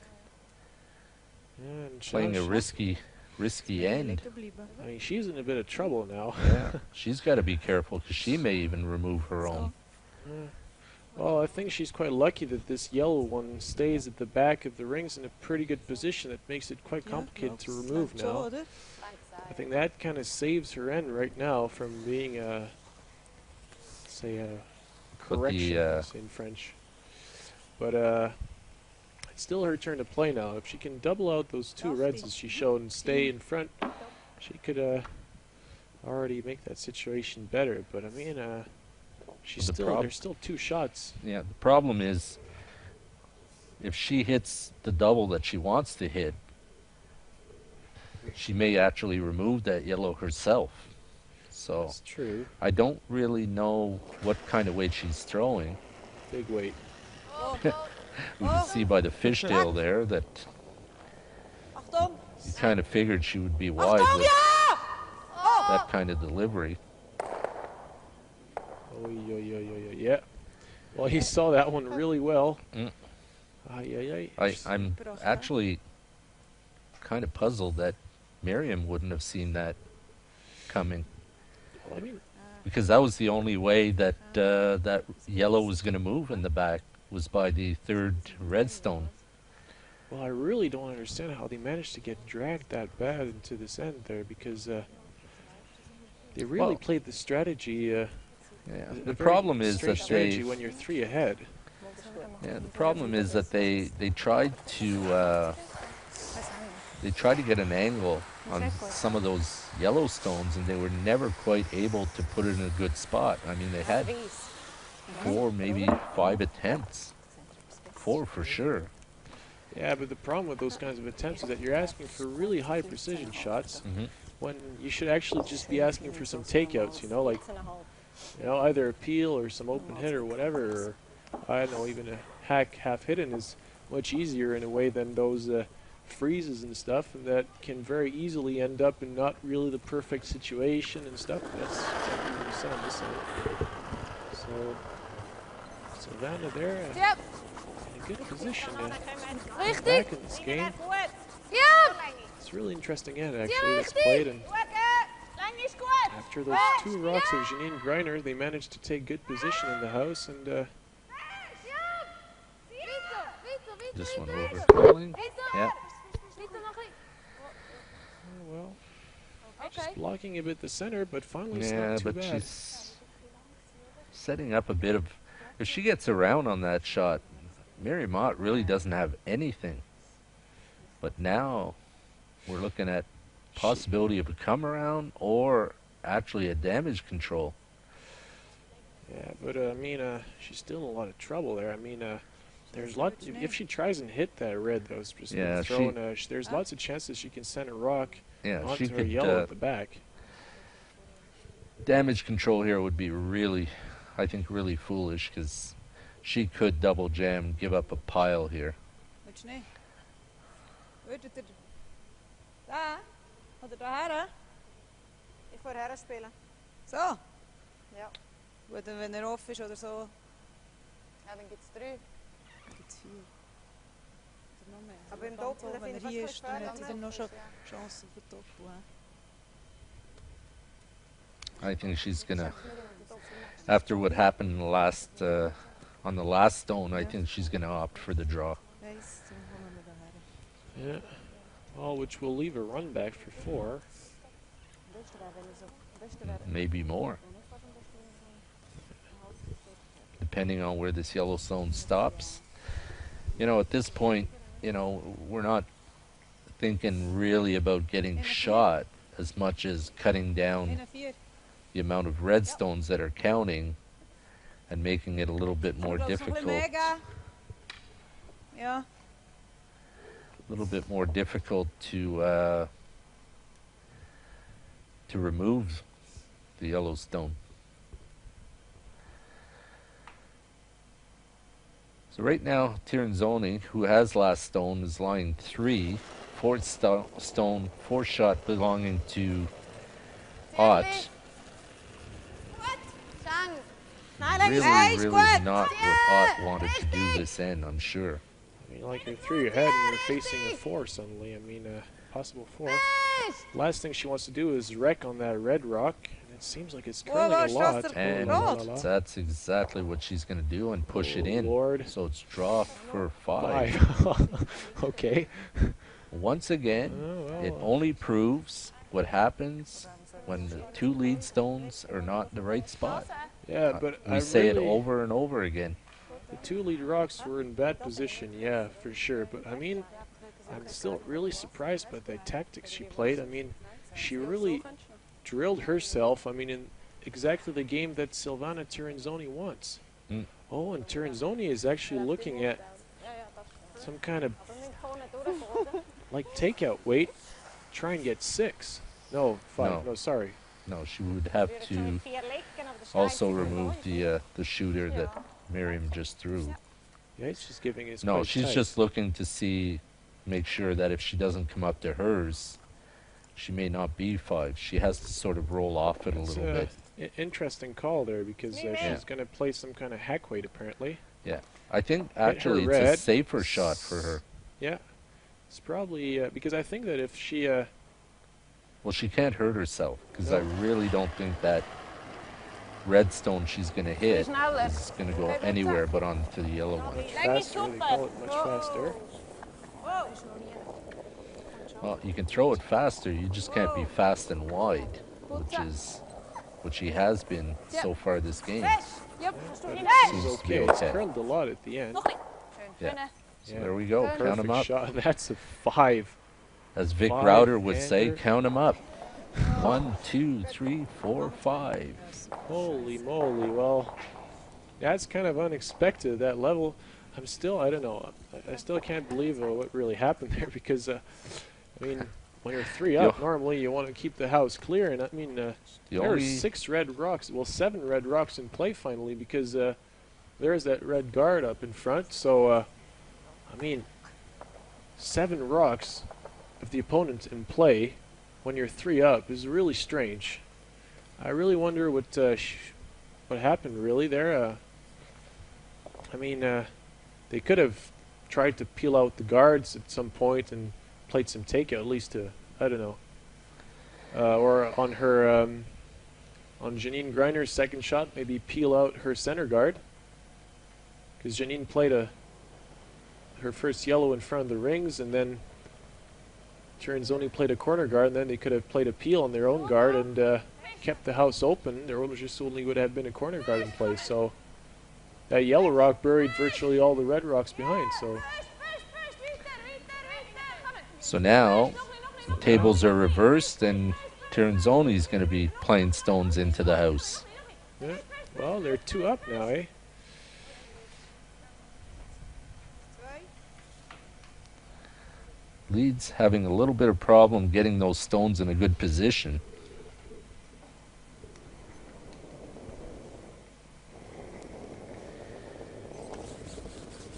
and playing a Josh, risky end. I mean, she's in a bit of trouble now. Yeah, she's got to be careful because she may even remove her own. Well, I think she's quite lucky that this yellow one stays at the back of the rings in a pretty good position. That makes it quite complicated to remove now. I think that kind of saves her end right now from being a, say, a But the, correction say in French. But it's still her turn to play now. If she can double out those 2 reds as she showed and stay in front, she could already make that situation better. But I mean, she's The still there's still 2 shots. Yeah, the problem is if she hits the double that she wants to hit, she may actually remove that yellow herself. So That's true. I don't really know what kind of weight she's throwing. Big weight. We can see by the fishtail there that Achtung! you kind of figured she would be wide Achtung, with ja! Oh! that kind of delivery. Oh, yeah. Well, he saw that one really well. Mm. I'm actually kind of puzzled that Miriam wouldn't have seen that coming, Well, I mean, because that was the only way that that yellow was going to move in the back, was by the third redstone. well, I really don't understand how they managed to get dragged that bad into this end there, because they really Well, played the strategy. Yeah. A The very problem is strange that strategy they when you're 3 ahead. the problem is that they tried to get an angle on some of those yellow stones, and they were never quite able to put it in a good spot. I mean, they had 4, maybe 5 attempts. 4 for sure. Yeah, but the problem with those kinds of attempts is that you're asking for really high precision shots Hmm. when you should actually just be asking for some takeouts, you know, like, either a peel or some open hit or whatever, or I don't know, even a hack half hidden is much easier in a way than those freezes and stuff, and that can very easily end up in not really the perfect situation and stuff. That's exactly what you said on this side. So, Savannah there Yep. in a good position to Richtig. back in this game. Goed. Yep. It's a really interesting end actually that's played, and Goed, Lang is goed. after those 2 rocks of Janine Greiner, they managed to take good position in the house, and This one over curling. Yeah. well, Okay. just blocking a bit the center, but finally it's Yeah, not too but bad. she's setting up a bit of. If she gets around on that shot, Mary Mott really doesn't have anything. But now we're looking at possibility of a come around or actually a damage control. Yeah, but I mean, she's still in a lot of trouble there. I mean, there's lots. If she tries and hit that red that was just Yeah, thrown, there's lots of chances she can send a rock Yeah, onto she her could. yellow at the back. Damage control here would be really, I think, really foolish, because she could double jam, give up a pile here. Weet je niet? Weet je het? Daar? Had het daar, hè? Ik voor herren spelen. Zo. Ja. Goed, en wanneer off is of zo. Ja, dan geht's terug. Iets hier. Er nog meer. Aber im Want Doppel, da wanneer vind ik hier het is, dan goed heeft hij er nog zo'n ja. chance op het doppel, hè. I think she's gonna, after what happened in the last, on the last stone, I think she's gonna opt for the draw. Wees, toen gaan we met de herren. Yeah. Well, which will leave a run back for 4. Maybe more, depending on where this yellow stone stops. You know, at this point, we're not thinking really about getting shot as much as cutting 1 down en 4. the amount of red stones that are counting and making it a little bit more difficult. Ja. A little bit more difficult to remove the yellow stone. So right now, Tirinzoni, who has last stone, is lying 3. Fourth stone, 4 shot belonging to Ott. Sang. Really, Hey, really squad! not what Ott wanted to do this end, I'm sure. I mean, like you're 3 ahead and you're facing a 4 suddenly. I mean, possible 4. Last thing she wants to do is wreck on that red rock, and it seems like it's curling a lot. And Oh, la, la, la. that's exactly what she's going to do, and push it in. Lord. So it's draw for 5. 5. Okay. Once again, Oh, well, it only proves what happens when the 2 lead stones are not in the right spot. yeah, but We I say really, it over and over again. The 2 lead rocks were in bad position, yeah, for sure. But I mean, I'm still really surprised by the tactics she played. I mean, she really drilled herself, I mean, in exactly the game that Silvana Tirinzoni wants. Mm. Oh, and Tirinzoni is actually looking at some kind of like takeout. Wait, try and get 6. No, 5. No. No, sorry. No, she would have to also remove the shooter that Miriam just threw. Yeah, he's just giving his. No, quite she's tight. just looking to make sure that if she doesn't come up to hers, she may not be 5. She has to sort of roll off it a It's little bit. Interesting call there because Yeah. she's going to play some kind of hack weight apparently. Yeah. I think her actually it's a red. safer shot for her. Yeah. It's probably because I think that if she Well, she can't hurt herself because No. I really don't think that red stone she's going to hit sneller. is going to go anywhere but onto the yellow one. faster, they call it much faster. Whoa. Well, you can throw it faster, you just can't be fast and wide, which is what she has been so far this game. Yep. Seems It's to be okay. It's okay. curled a lot at the end. Yeah. So Yeah. there we go. Count Perfect them up. shot. That's a 5. As Vic 5 Router would say, hander. count them up. 1, 2, 3, 4, 5. Holy moly! Well, that's kind of unexpected. That level, I don't know. I still can't believe what really happened there because, I mean, when you're 3 up, normally you want to keep the house clear, and I mean, there are 6 red rocks. Well, 7 red rocks in play finally because there's that red guard up in front. So, I mean, 7 rocks of the opponent in play when you're 3 up is really strange. I really wonder what happened really there. I mean, they could have tried to peel out the guards at some point and played some takeout, at least to, I don't know. Or on her, on Janine Greiner's second shot, maybe peel out her center guard. Because Janine played her first yellow in front of the rings, and then Tirinzoni played a corner guard, and then they could have played a peel on their own guard and kept the house open. There just only would have been a corner guard in place. So that yellow rock buried virtually all the red rocks behind. So now the tables are reversed, and Tirinzoni is going to be playing stones into the house. Yeah. Well, they're 2 up now, eh? Leeds having a little bit of problem getting those stones in a good position.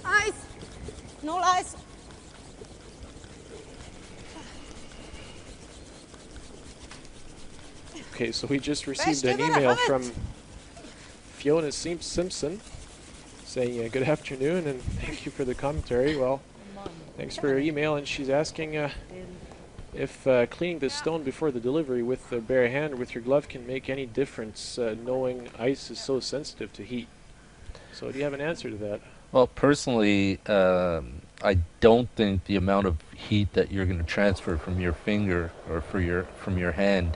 Ice. No ice. Okay, so we just received an email from Fiona Simpson saying good afternoon and thank you for the commentary. Well, thanks for your email, and she's asking if cleaning the stone before the delivery with the bare hand or with your glove can make any difference, knowing ice is so sensitive to heat. So do you have an answer to that? Well, personally, I don't think the amount of heat that you're going to transfer from your finger or from your hand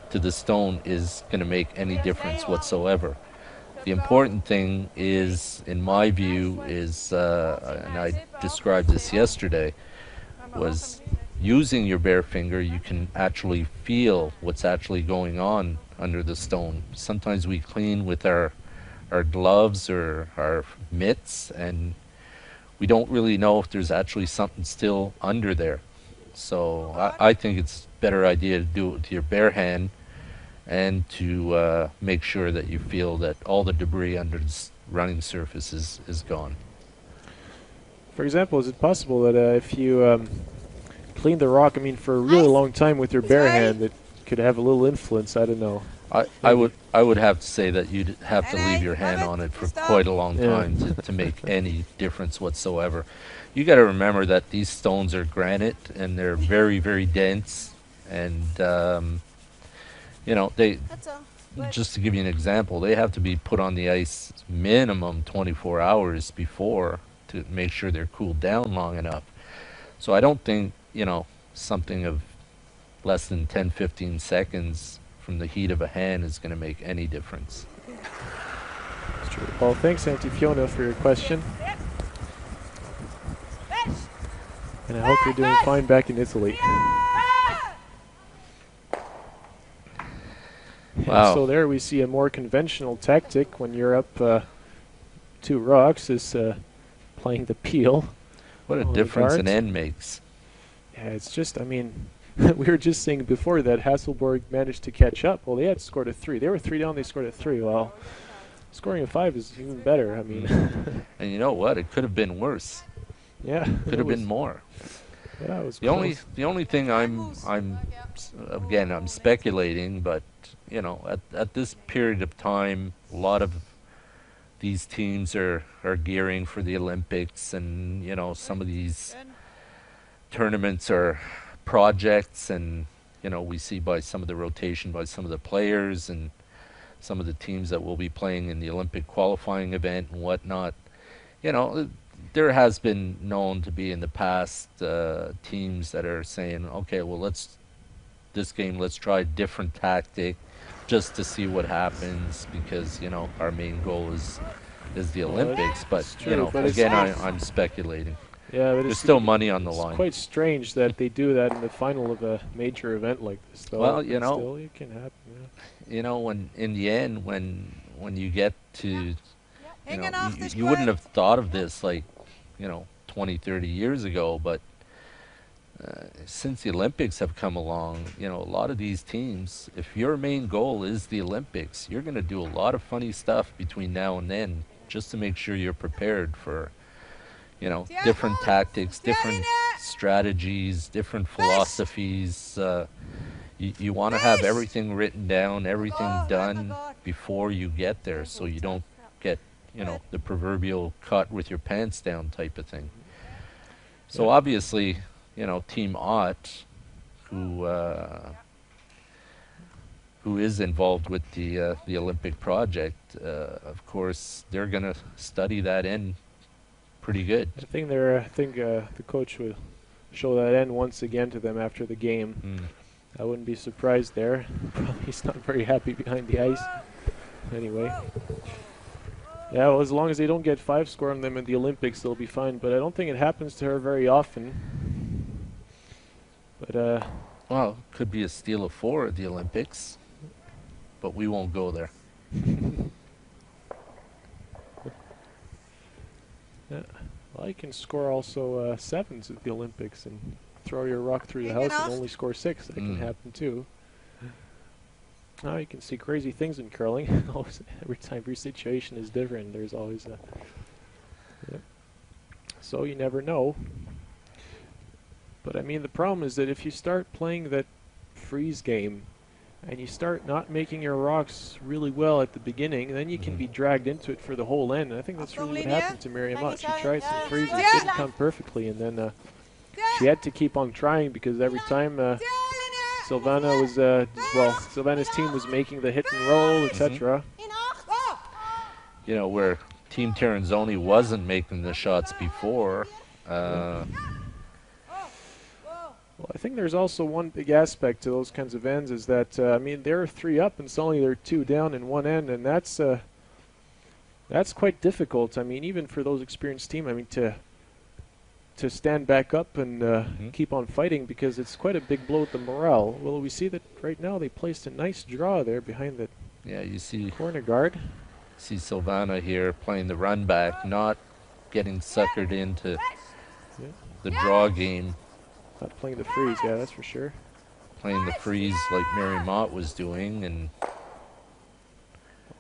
to the stone is going to make any difference whatsoever. The important thing is, in my view, is, and I described this yesterday, was using your bare finger, you can actually feel what's actually going on under the stone. Sometimes we clean with our gloves or our mitts, and we don't really know if there's actually something still under there. So I think it's a better idea to do it with your bare hand and to make sure that you feel that all the debris under the running surface is gone. For example, is it possible that if you clean the rock, I mean, for a really long time with your bare hand, that could have a little influence? I don't know. I would have to say that you'd have to leave your hand on it for quite a long time to make any difference whatsoever. You got to remember that these stones are granite and they're very, very dense, and you know, just to give you an example, they have to be put on the ice minimum 24 hours before to make sure they're cooled down long enough. So I don't think, you know, something of less than 10-15 seconds from the heat of a hand is going to make any difference. That's true. Well, thanks, Auntie Fiona, for your question. And I hope you're doing fine back in Italy. Wow. So there we see a more conventional tactic when you're up 2 rocks is playing the peel. What a difference an end makes. Yeah, it's just, I mean, we were just saying before that Hasselborg managed to catch up. Well, they had scored a 3. They were 3 down, they scored a 3. Well, scoring a 5 is even better. I mean, and you know what? It could have been worse. Yeah. Could have been more. Yeah, it was The only thing I'm speculating, but you know, at this period of time, a lot of these teams are gearing for the Olympics, and you know, some of these tournaments are projects, and you know, we see by some of the rotation by some of the players and some of the teams that will be playing in the Olympic qualifying event and whatnot. You know, there has been known to be in the past teams that are saying, okay, well, let's try a different tactic just to see what happens, because you know, our main goal is the Olympics. But true, you know, but again, I'm speculating. Yeah, but There's still money on the it's line. quite strange that they do that in the final of a major event like this, though. Well, you But know, still, it can happen. Yeah. you know, when in the end, when you get to, you know, Hängen achter, you wouldn't Squirt. have thought of this like, you know, 20, 30 years ago, but since the Olympics have come along, you know, a lot of these teams, if your main goal is the Olympics, you're going to do a lot of funny stuff between now and then just to make sure you're prepared for, you know, different tactics, different strategies, different philosophies. You want to have everything written down, everything done before you get there, so you don't get, you know, the proverbial caught with your pants down type of thing. So obviously, you know, Team Ott, who is involved with the Olympic project, of course, they're going to study that in pretty good. I think the coach will show that end once again to them after the game. I wouldn't be surprised there. Probably he's not very happy behind the ice. Anyway. Yeah, well, as long as they don't get 5 score on them in the Olympics, they'll be fine. But I don't think it happens to her very often. But well, could be a steal of 4 at the Olympics, but we won't go there. Yeah. Well, you can score also 7s at the Olympics and throw your rock through the house and only score 6. That can happen too. Now you can see crazy things in curling. Every situation is different. There's always a. Yep. So you never know. But I mean, the problem is that if you start playing that freeze game, and you start not making your rocks really well at the beginning, then you can be dragged into it for the whole end. And I think that's really what happened to Miriam Ott. She tried some freezes, didn't come perfectly, and then she had to keep on trying because every time Silvana was, Silvana's team was making the hit and roll, etc. You know, where Team Tirinzoni wasn't making the shots before. Well, I think there's also one big aspect to those kinds of ends is that, I mean, they're 3 up and suddenly they're 2 down in one end, and that's quite difficult. I mean, even for those experienced team, I mean, to stand back up and keep on fighting, because it's quite a big blow at the morale. Well, we see that right now they placed a nice draw there behind the you see corner guard. See Silvana here playing the run back, not getting suckered into the draw game. Not playing the freeze, yeah, that's for sure. Playing the freeze like Miriam Ott was doing, and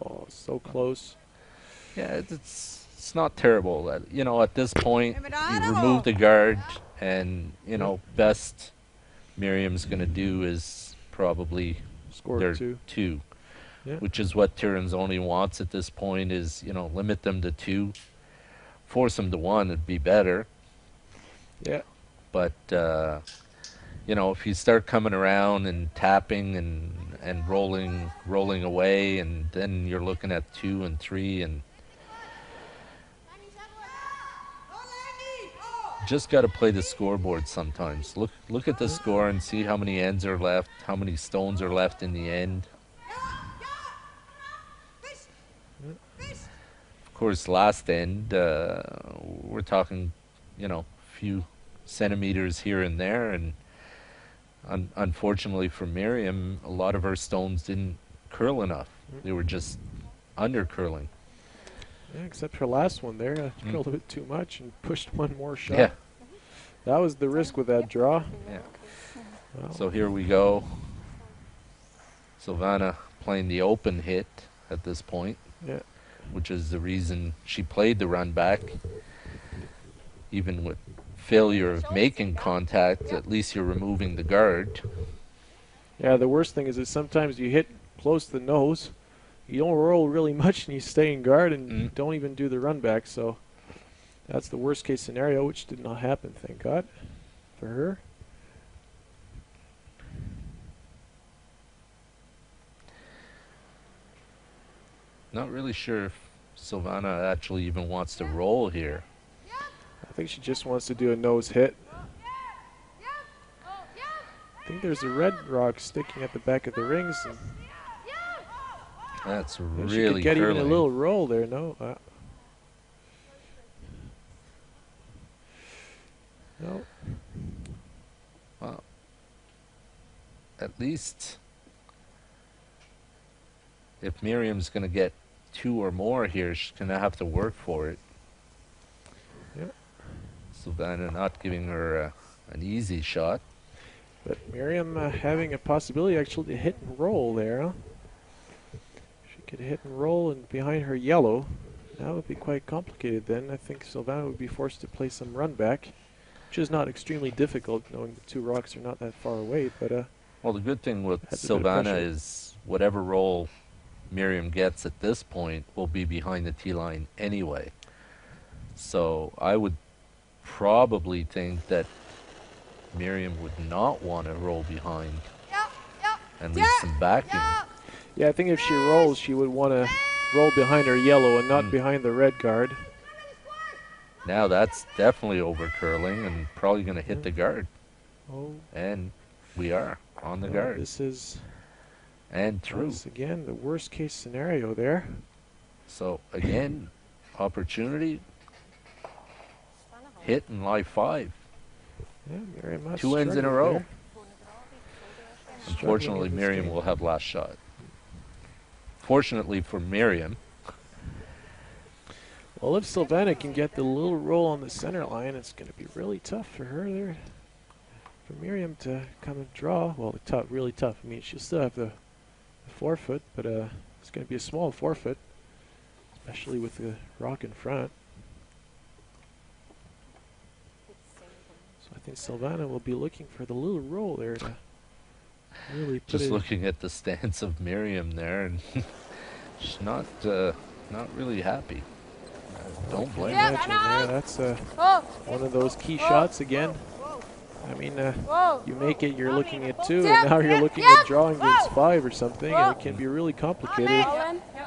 oh, so close. Yeah, it's not terrible. You know, at this point, you remove the guard, and you know, best Miriam's going to do is probably score their 2. Yeah. Which is what Tirinzoni wants at this point. Is, you know, limit them to 2, force them to 1. It'd be better. Yeah. But you know, if you start coming around and tapping and rolling away, and then you're looking at 2 and 3, and just got to play the scoreboard sometimes. Look at the score and see how many ends are left, how many stones are left in the end. Of course, last end, we're talking, you know, a few centimeters here and there, and unfortunately for Miriam, a lot of her stones didn't curl enough. They were just under curling. Yeah, except her last one there, curled a bit too much and pushed one more shot. Yeah. That was the risk with that draw. Yeah. Wow. So here we go. Silvana playing the open hit at this point. Yeah. Which is the reason she played the run back, even with failure of making contact, at least you're removing the guard. Yeah, the worst thing is that sometimes you hit close to the nose, you don't roll really much, and you stay in guard and don't even do the run back. So that's the worst case scenario, which did not happen, thank God, for her. Not really sure if Silvana actually even wants to roll here. I think she just wants to do a nose hit. I think there's a red rock sticking at the back of the rings. And That's she really could get curling. even a little roll there, no? No. Well, at least if Miriam's going to get 2 or more here, she's going to have to work for it. Yep. Silvana not giving her an easy shot. But Miriam having a possibility actually to hit and roll there, huh? She could hit and roll and behind her yellow. That would be quite complicated then. I think Silvana would be forced to play some run back, which is not extremely difficult knowing the 2 rocks are not that far away. But Well, the good thing with that's a bit of Silvana pressure. is whatever roll Miriam gets at this point will be behind the tee line anyway. So I would probably think that Miriam would not want to roll behind and leave some backing. yeah, I think if she rolls, she would want to roll behind her yellow and not behind the red guard. Now that's definitely over curling and probably going to hit the guard. Oh, And we are on the well, guard. this is And through. once again the worst case scenario there. So again, opportunity, hit and lie 5. Yeah, Miriam Musk 2 ends in a struggling row. there. Unfortunately, in this Miriam game. will have last shot. Fortunately for Miriam, Well, if Silvana can get the little roll on the center line, it's going to be really tough for her there. For Miriam to come and draw, well, tough, really tough. I mean, she'll still have the forefoot, but it's going to be a small forefoot, especially with the rock in front. So I think Silvana will be looking for the little roll there to really put just it. looking at the stance of Miriam there, and she's not really happy. Don't blame her. Imagine there, that's one of those key shots again. I mean, you make it, you're looking at 2, and now you're looking at drawing against 5 or something, and it can be really complicated.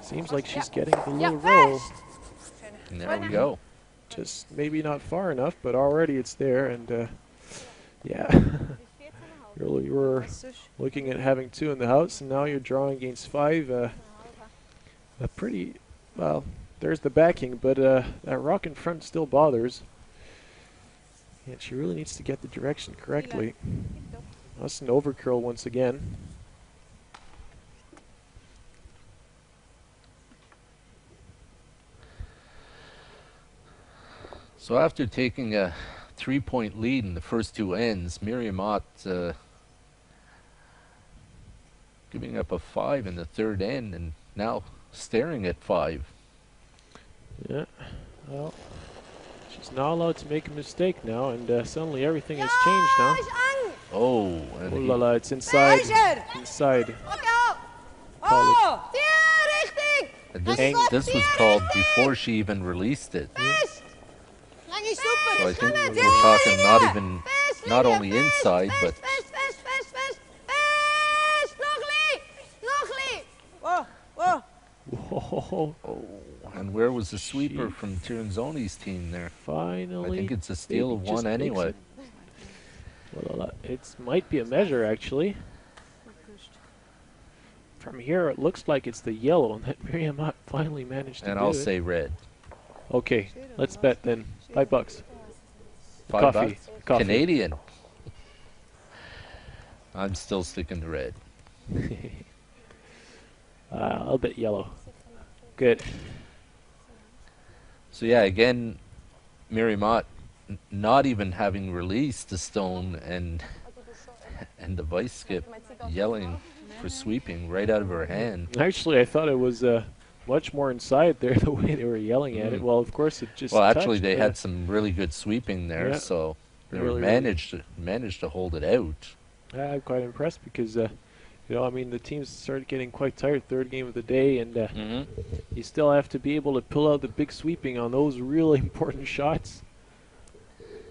Seems like she's getting the little roll. And there we go. Just maybe not far enough, but already it's there, and yeah. You were looking at having 2 in the house, and now you're drawing against 5. A pretty, well, there's the backing, but that rock in front still bothers. And she really needs to get the direction correctly. That's an overcurl once again. So after taking a 3-point lead in the first 2 ends, Miriam Ott giving up a 5 in the 3rd end and now staring at 5. Yeah, well, she's not allowed to make a mistake now, and suddenly everything has changed now. Oh, and Oh he- la la, it's inside. Inside. Call it. and this was called before she even released it. So I think we're talking not only inside, but Whoa, and where was the sweeper from Tirinzoni's team there? finally. I think it's a steal of Baby just 1 makes anyway. it. Well, it might be a measure, actually. From here, it looks like it's the yellow, and that Miriam Ott finally managed to And do I'll it. say red. Okay, let's bet then. $5. $5 Coffee. Coffee. Canadian. I'm still sticking to red. I'll bet yellow. Good. So yeah, again, Miriam Ott not even having released the stone and the vice skip yelling for sweeping right out of her hand. Actually, I thought it was much more inside there, the way they were yelling at it. Well, of course, it just Well, actually, touched, they had some really good sweeping there, Yeah. so They Really, managed to hold it out. I'm quite impressed because, you know, I mean, the teams started getting quite tired. Third game of the day, and you still have to be able to pull out the big sweeping on those really important shots.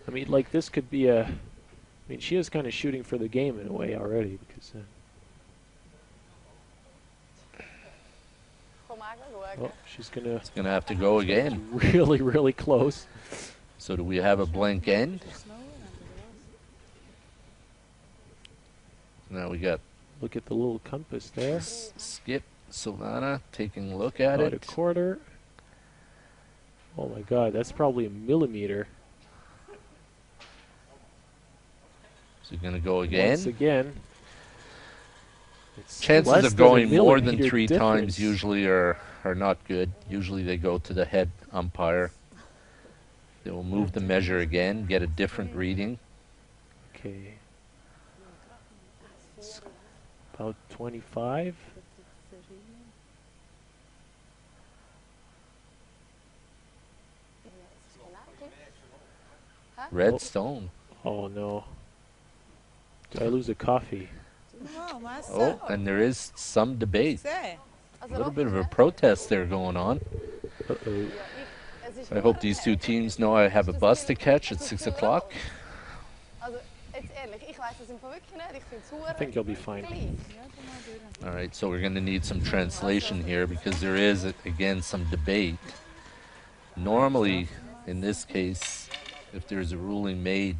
I mean, like this could be a. I mean, she is kind of shooting for the game in a way already because. Oh, she's gonna. It's gonna have to go again. Really, really close. So do we have a blank end? Now we got Look at the little compass there. Skip Silvana taking a look at About a it. quarter. Oh my God, that's probably a millimeter. So gonna go again. Once again. It's Chances less of than a going more than millimeter 3 difference. times usually are not good. Usually they go to the head umpire. They will move the measure again, get a different reading. Okay. It's about 25. Red Oh. stone. Oh no. Did I lose a coffee? Oh, and there is some debate. Zee. A little bit of a protest there going on. Uh-oh. I hope these two teams know I have a bus to catch at 6 o'clock. I think you'll be fine. All right, so we're going to need some translation here because there is, again, some debate. Normally, in this case, if there's a ruling made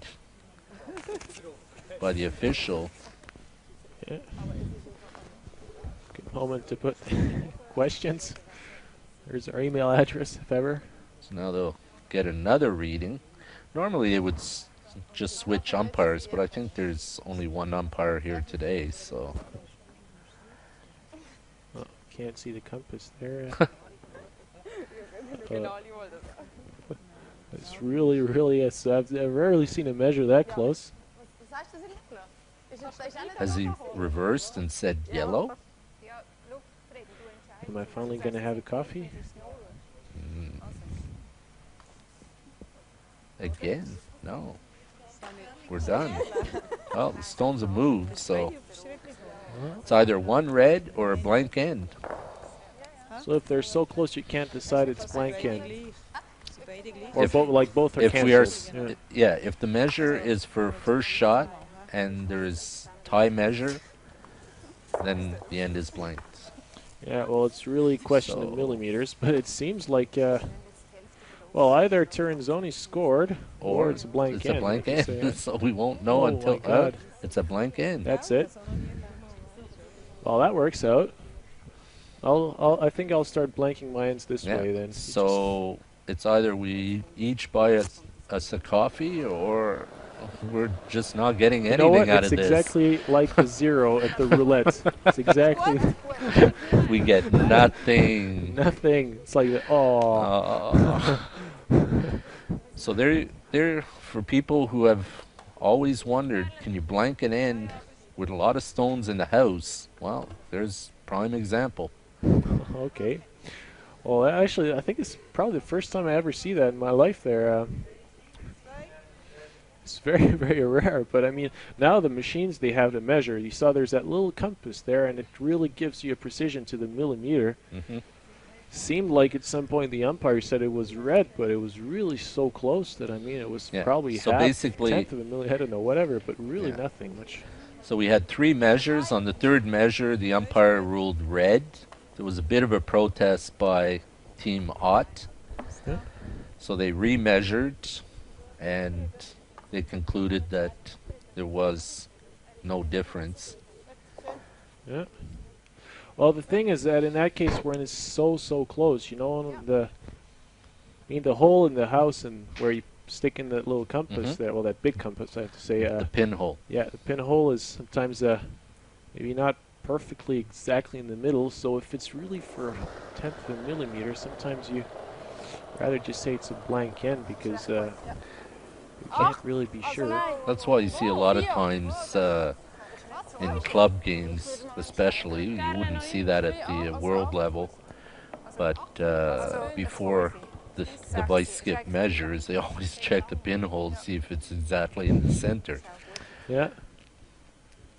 by the official, Yeah. Good moment to put questions. There's our email address, if ever. so now they'll get another reading. Normally, it would just switch umpires, but I think there's only one umpire here today, so Oh, can't see the compass there. It's really, really. I've rarely seen a measure that close. has he reversed and said yellow? Am I finally going to have a coffee? Again? No. We're done. Well, the stones have moved, so it's either one red or a blank end. So if they're so close you can't decide, it's blank end. Or If- both are If we are, canceled. if the measure is for first shot and there is tie measure, then the end is blanked. Yeah, well, it's really a question of So- millimeters, but it seems like, well, either Tirinzoni scored or it's a blank it's end. a blank like you say. end, so we won't know Oh until my God. it's a blank end. That's it. Well, that works out. I think I'll start blanking my ends this Yeah. way then. So it's either we each buy us a coffee or we're just not getting You know anything what? out It's of this. exactly like the zero at the roulette. It's exactly We get nothing. nothing. It's like, oh. So they're for people who have always wondered, can you blank an end with a lot of stones in the house? Well, there's prime example. Okay. Well, actually, I think it's probably the first time I ever see that in my life there. It's very, very rare. But, I mean, now the machines they have to measure, you saw there's that little compass there, and it really gives you a precision to the millimeter. Hmm. Seemed like at some point the umpire said it was red, but it was really so close that, I mean, it was Yeah. probably So half, basically- tenth of a millimeter, I don't know, whatever, but really Yeah. nothing much. So we had 3 measures. On the third measure, the umpire ruled red. There was a bit of a protest by Team Ott. Yeah. So they remeasured, and they concluded that there was no difference. Yeah. Well, the thing is that in that case, when it's so close, you know, the hole in the house and where you stick in that little compass, Mhm. there, well, that big compass, I have to say. The pinhole. Yeah, the pinhole is sometimes maybe not perfectly exactly in the middle. So if it's really for a tenth of a millimeter, sometimes you rather just say it's a blank end because you can't really be sure. That's why you see a lot of times in club games, especially, you wouldn't see that at the world level. But before the vice skip measures, they always check the pinhole to see if it's exactly in the center. Yeah.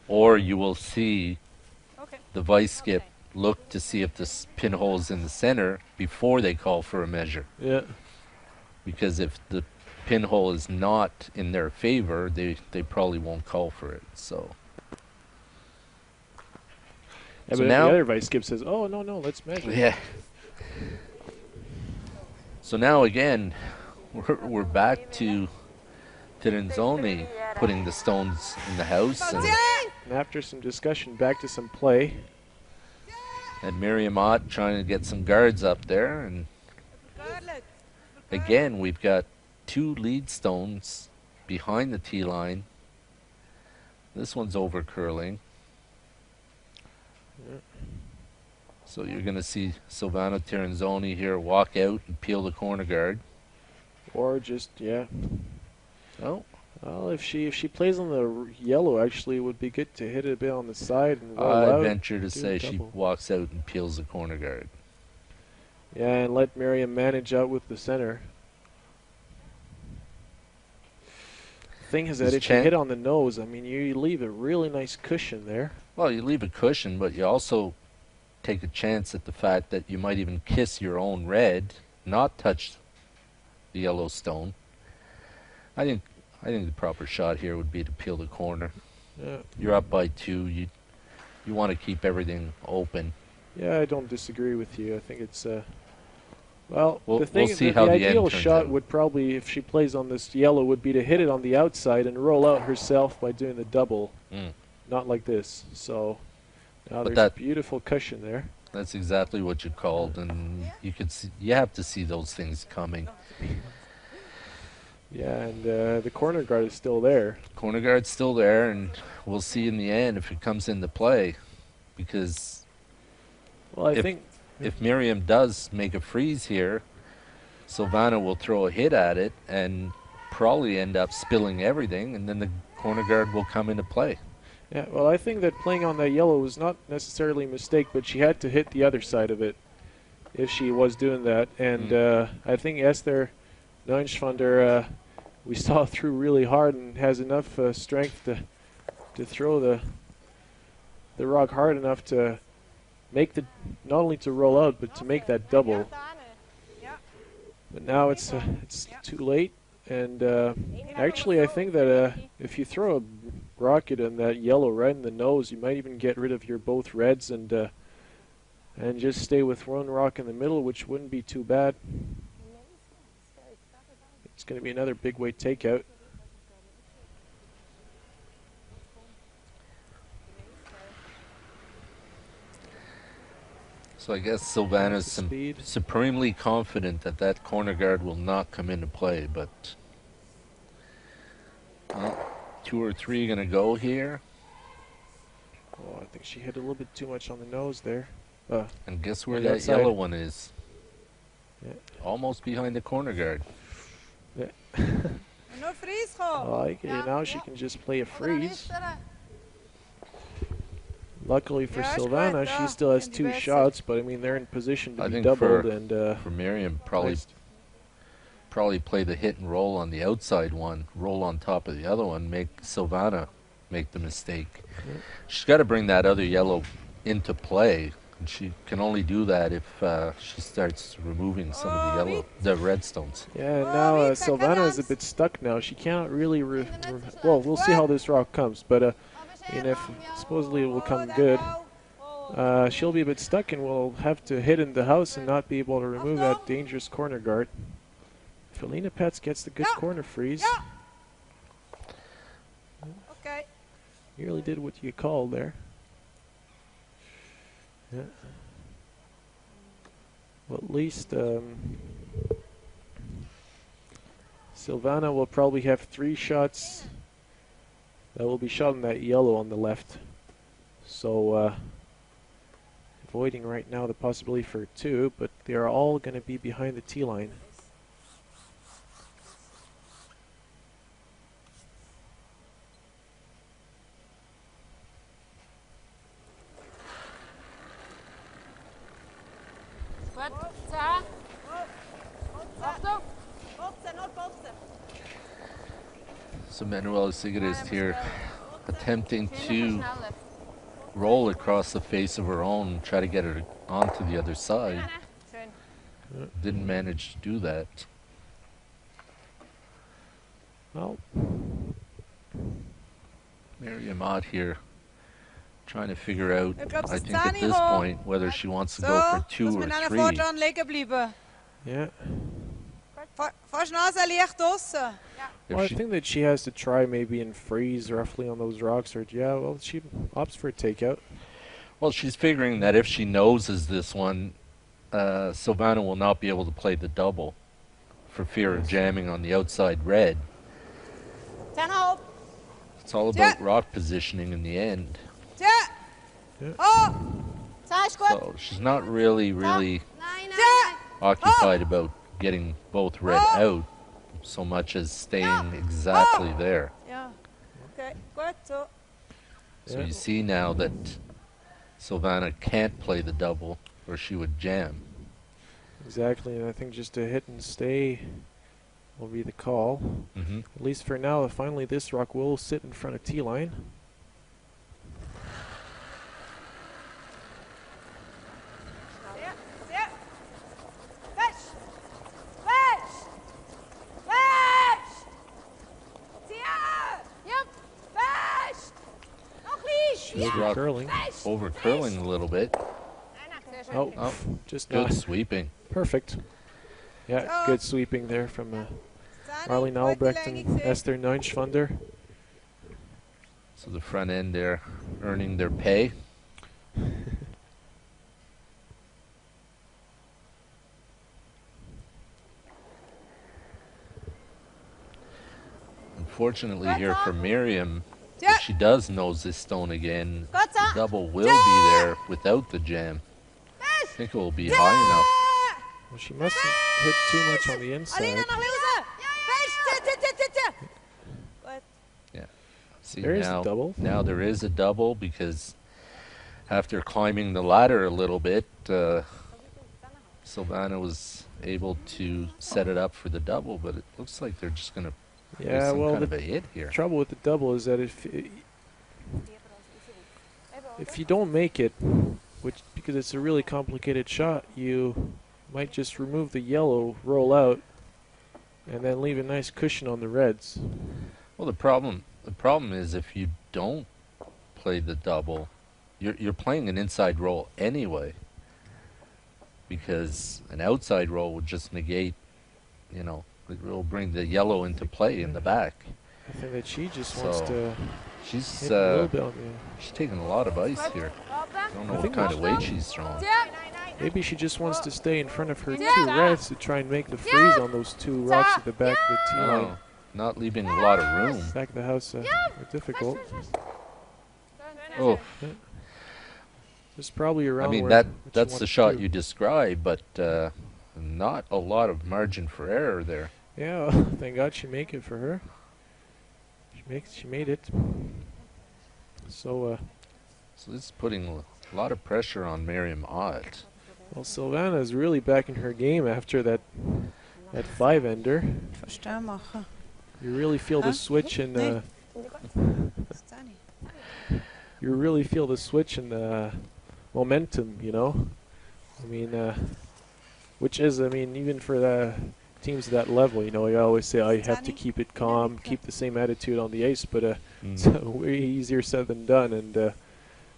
Or you will see Okay. the vice skip look to see if this pinhole's in the center before they call for a measure. Yeah. Because if the pinhole is not in their favor, they probably won't call for it. So, Yeah, So but now- the other vice skip says, "Oh no, let's measure." yeah. So now again, we're back to Tirinzoni putting the stones in the house, and And after some discussion, back to some play. Miriam Ott trying to get some guards up there, and again we've got 2 lead stones behind the tee line. This one's over curling. Yeah. So you're going to see Silvana Tirinzoni here walk out and peel the corner guard. Or just, yeah. Oh, Well, if she plays on the yellow, actually, it would be good to hit it a bit on the side and roll I out. venture to do say a she double. walks out and peels the corner guard. Yeah, and let Miriam manage out with the center. Thing is that Is if you hit on the nose, I mean, you leave a really nice cushion there. Well, you leave a cushion, but you also take a chance at the fact that you might even kiss your own red, not touch the yellow stone. I think the proper shot here would be to peel the corner. Yeah, You're up by 2. You want to keep everything open. yeah, I don't disagree with you. I think it's well, We'll- the thing we'll is see that how the the end ideal turns shot out. would probably, if she plays on this yellow, would be to hit it on the outside and roll out herself by doing the double, Mm. not like this. So now But there's that- a beautiful cushion there. That's exactly what you called, and you have to see those things coming. Yeah, and the corner guard is still there. Corner guard's still there, and we'll see in the end if it comes into play. Because Well, I If- think if Miriam does make a freeze here, Silvana will throw a hit at it and probably end up spilling everything, and then the corner guard will come into play. Yeah, well, I think that playing on that yellow was not necessarily a mistake, but she had to hit the other side of it if she was doing that. And I think Esther Neunschwander, we saw through really hard and has enough strength to throw the rock hard enough to make not only to roll out, but to make that double. But now it's too late. And actually, I think that if you throw a rocket in that yellow right in the nose, you might even get rid of your both reds and just stay with one rock in the middle, which wouldn't be too bad. It's going to be another big weight takeout. So I guess Silvana's Speed. supremely confident that that corner guard will not come into play, but well, 2 or 3 going to go here. Oh, I think she hit a little bit too much on the nose there. And guess where On the that outside. yellow one is? Yeah. Almost behind the corner guard. No freeze I like it. Now she can just play a freeze. Luckily for Yeah, it's Silvana, good, she still has in the 2 best shots, but I mean they're in position to I be think doubled. for- And For Miriam, probably play the hit and roll on the outside one, roll on top of the other one, make Silvana make the mistake. Yeah. She's got to bring that other yellow into play, and she can only do that if she starts removing some of the red stones. yeah, and now Rita, Silvana is a come bit stuck now. She cannot really. Well, we'll see how this rock comes, but if supposedly it will come good. She'll be a bit stuck and will have to hit in the house and not be able to remove that dangerous corner guard. Felina Pets gets the good Yeah. corner freeze. Yeah. Okay. You really did what you called there. Yeah. Well, at least Silvana will probably have 3 shots that will be shot in that yellow on the left. So avoiding right now the possibility for 2, but they are all going to be behind the tee line. Botsen, not botsen. So Manuela Sigrid here attempting to roll across the face of her own and try to get her onto the other side. Schön. Didn't manage to do that. Well, Miriam out here trying to figure out, Ich glaub, I es think ist at this Zahni hoch. point, whether she wants to So, go for muss 2 or man einer 3. vor dran liegen bleiben. yeah. Fast Nase leicht draussen. If Well, I she- think that she has to try maybe and freeze roughly on those rocks, or yeah. Well, she opts for a takeout. Well, she's figuring that if she noses this one, Silvana will not be able to play the double for fear of jamming on the outside red. 10 hoop. It's all about rock positioning in the end. Tja. Ja. Oh. 2 ist gut. So she's not really Nein, nein, Tja. nein. occupied about getting both red out so much as staying exactly there. Ja. Okay, gut, so. So Yeah. you see now that Silvana can't play the double or she would jam. Exactly, and I think just a hit and stay will be the call. Hmm At least for now. Finally, this rock will sit in front of T-line. Sehr, sehr. Fest. Fest. Fest. Tja. Yep. Fest. Noch lief. This rock Curling. over curling a little bit. Sehr schön. Oh, Oh, just good not sweeping. perfect. Yeah, Oh. good sweeping there from Zahni, Marlene gute Albrecht Länge and gesehen. Esther Neunschwander. So the front end there earning their pay. Unfortunately here for Miriam, Tja. if she does nose this stone again, Gut the so. double will be there without the jam. I think it will be high enough. Well, she mustn't hit too much on the Alina, inside. nach Lisa. Fest. Tja, tja, tja, tja, tja. Gut. See There is now, a double. now there is a double because after climbing the ladder a little bit, Silvana was able to set it up for the double, but it looks like they're just going to do Yeah, some well, kind of the a hit here. trouble with the double is that if you don't make it, which because it's a really complicated shot, you might just remove the yellow, roll out, and then leave a nice cushion on the reds. Well, the problem is if you don't play the double, you're playing an inside roll anyway, because an outside roll would just negate, it will bring the yellow into play in the back. I think that she just wants So, to She's hit a little bit on the. she's taking a lot of ice here. I don't know I what think kind that's- of weight she's throwing. Tja. Maybe she just wants to stay in front of her Yeah. two reds to try and make the freeze on those two rocks at the back of the tee line. Oh, not leaving a lot of room. Back of the house are difficult. Oh, It's probably around. I mean where what she that's the wants shot to do. you described, but not a lot of margin for error there. Yeah, thank God she make it for her. She made it. So, So this is putting a lot of pressure on Miriam Ott. well, Silvana is really back in her game after that 5-ender. Verstehen machen. You really feel the switch in Nee. Zahni. you really feel the switch in the momentum. I mean, which is, even for the teams at that level, you always say, I have to keep it calm, keep the same attitude on the ice, but it's way easier said than done. And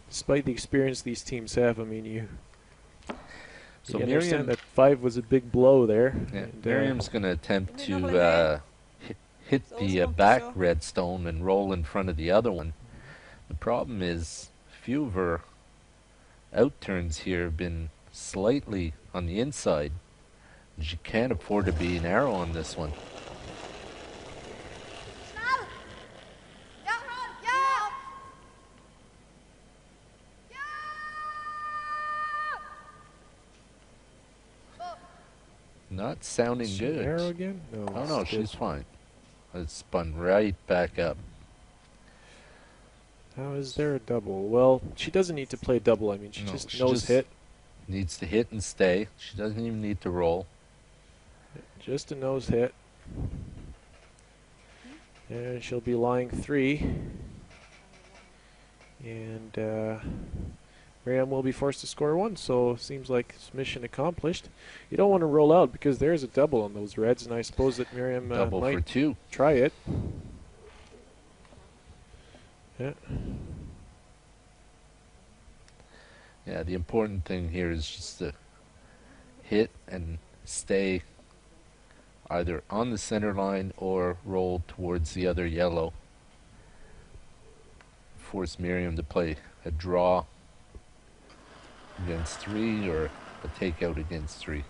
despite the experience these teams have, you So understand Miriam, that 5 was a big blow there. yeah, and, Miriam's going to attempt Maybe not to hit So the it's back not so- red stone and roll in front of the other one. The problem is a few of her outturns here have been slightly on the inside. And she can't afford to be narrow on this one. Schnell. Ja. Ja. Not sounding Is she good. narrow again? No. Oh no, it's good. she's fine. It spun right back up. How is there a double? Well, she doesn't need to play double. She No, just she knows just- hit. Needs to hit and stay. She doesn't even need to roll. Just a nose hit. And she'll be lying 3. And Miriam will be forced to score 1, so seems like it's mission accomplished. You don't want to roll out because there's a double on those reds, and I suppose that Miriam Double for might 2. try it. Yeah. Yeah, the important thing here is just to hit and stay either on the center line or roll towards the other yellow. Force Miriam to play a draw against 3 or a takeout against 3.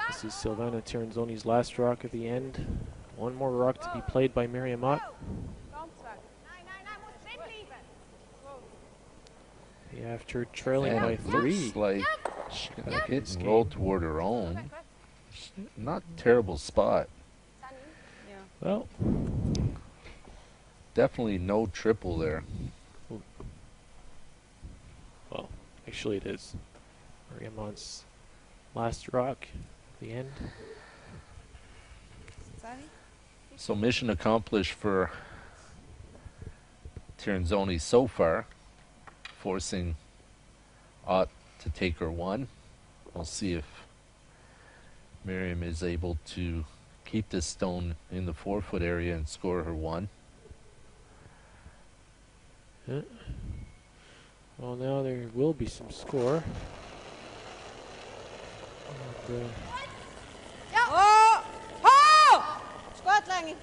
This is Silvana Tirinzoni's last rock at the end. One more rock to be played by Miriam Ott. After trailing And by it 3. looks like she's going to hit and roll toward her own. Not terrible spot. Well, Definitely no triple there. well, actually it is. Miriam Ott's last rock at the end. So mission accomplished for Tirinzoni so far, forcing Ott to take her 1. We'll see if Miriam is able to keep this stone in the 4-foot area and score her 1. Yeah. Well, now there will be some score. And, Skotlänge.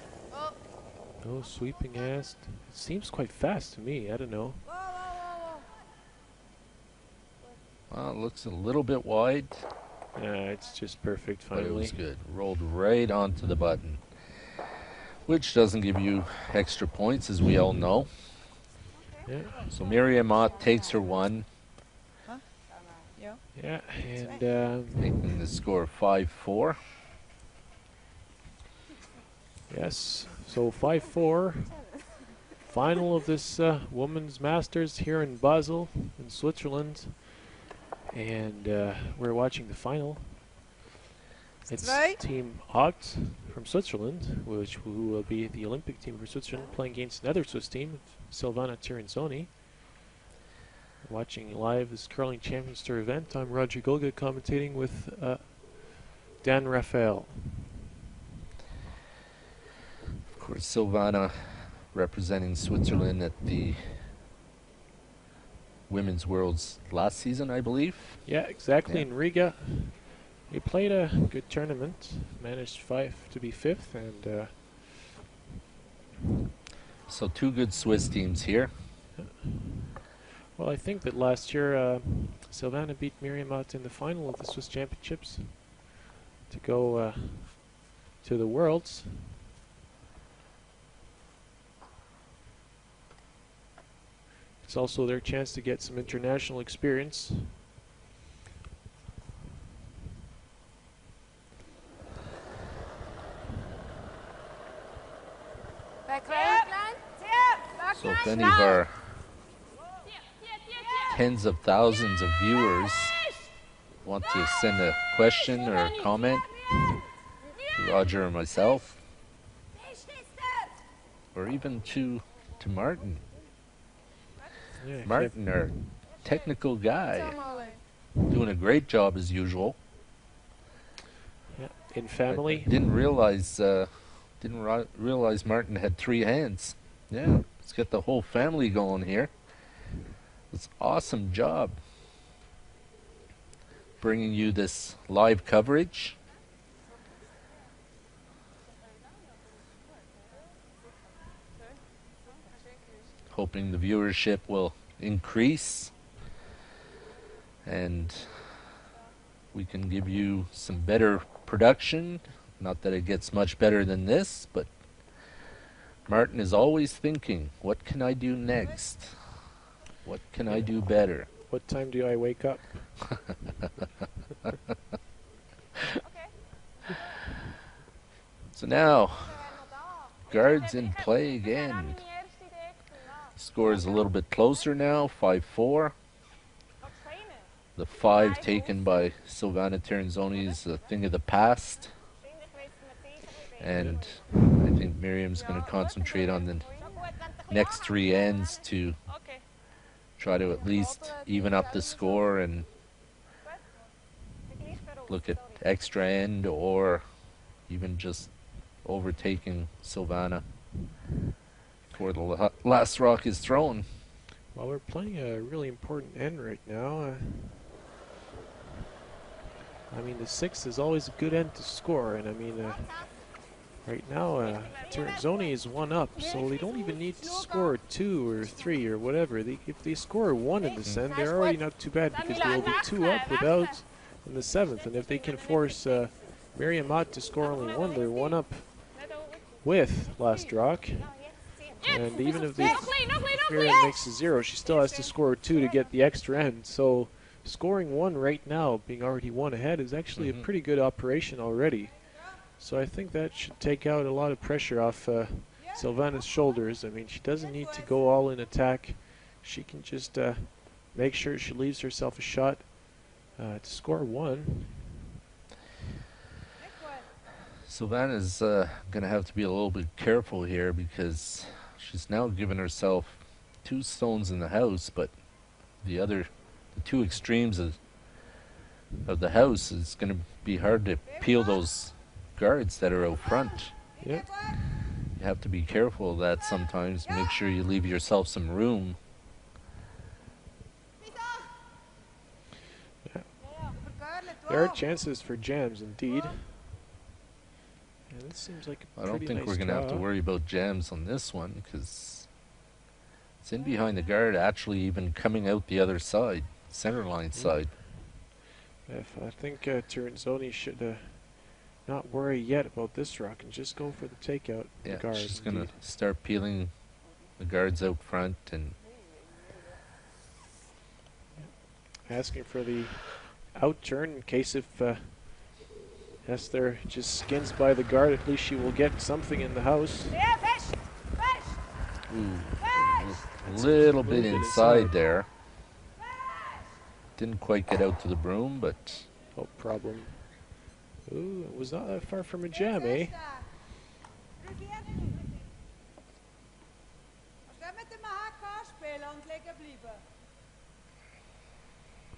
no sweeping ass. It seems quite fast to me. I don't know. Well, it looks a little bit wide, It's just perfect but it finally. was good. Rolled right onto the button, which doesn't give you extra points, as we all know. Yeah. So Miriam Ott takes her 1, Yeah, and making the score 5-4. yes, so 5-4. Final of this Women's Masters here in Basel, in Switzerland. And we're watching the final. It's Team Ott from Switzerland, who will be the Olympic team for Switzerland, playing against another Swiss team, Silvana Tirinzoni. Watching live this Curling Champions Tour event. I'm Roger Golga commentating with Dan Raphael. Of course, Silvana representing Switzerland at the Women's Worlds last season, I believe. Yeah, exactly, Yeah. in Riga. We played a good tournament, managed to be fifth, and So 2 good Swiss teams here. well, I think that last year Silvana beat Miriam Ott in the final of the Swiss Championships to go to the Worlds. It's also their chance to get some international experience. So if any of our tens of thousands of viewers want to send a question or a comment to Roger or myself, or even to Martin. Yeah, Martin, our technical guy, doing a great job as usual. in family. I didn't realize realize Martin had 3 hands. Yeah, let's get the whole family going here. It's awesome job bringing you this live coverage. Hoping the viewership will increase and we can give you some better production. Not that it gets much better than this, but Martin is always thinking, what can I do next? What can I do better? What time do I wake up? So now, guards in play again. Score is a little bit closer now, 5-4. The 5 taken by Silvana Tirinzoni is a thing of the past. And I think Miriam's going to concentrate on the next 3 ends to try to at least even up the score and look at extra end or even just overtaking Silvana before the last rock is thrown. Well, we're playing a really important end right now. I mean, the 6 is always a good end to score, and I mean, right now, Tirinzoni is 1 up, so they don't even need to score 2 or 3 or whatever. If they score 1 in this end, they're already not too bad because they will be 2 up without in the 7th, and if they can force Miriam Ott to score only 1, they're 1 up with last rock. And even if Miriam makes a 0, she still has to score 2 to get the extra end. So scoring 1 right now, being already 1 ahead, is actually a pretty good operation already. So I think that should take out a lot of pressure off Silvana's shoulders. I mean, she doesn't need to go all in attack. She can just make sure she leaves herself a shot to score 1. Silvana's going to have to be a little bit careful here because she's now given herself 2 stones in the house, but the 2 extremes of the house is going to be hard to peel those guards that are out front. Yep. You have to be careful of that sometimes. Make sure you leave yourself some room. Yeah. There are chances for jams indeed. And this seems like a I don't think nice we're going to have to worry about jams on this one because it's in behind the guard, actually even coming out the other side, center line side. I think Tirinzoni should not worry yet about this rock and just go for the takeout. Yeah, the guard, she's going to start peeling the guards out front and asking for the out turn in case if Esther just skins by the guard, at least she will get something in the house. a little bit inside there. Didn't quite get out to the broom, but no problem. Ooh, it was not that far from a jam, eh?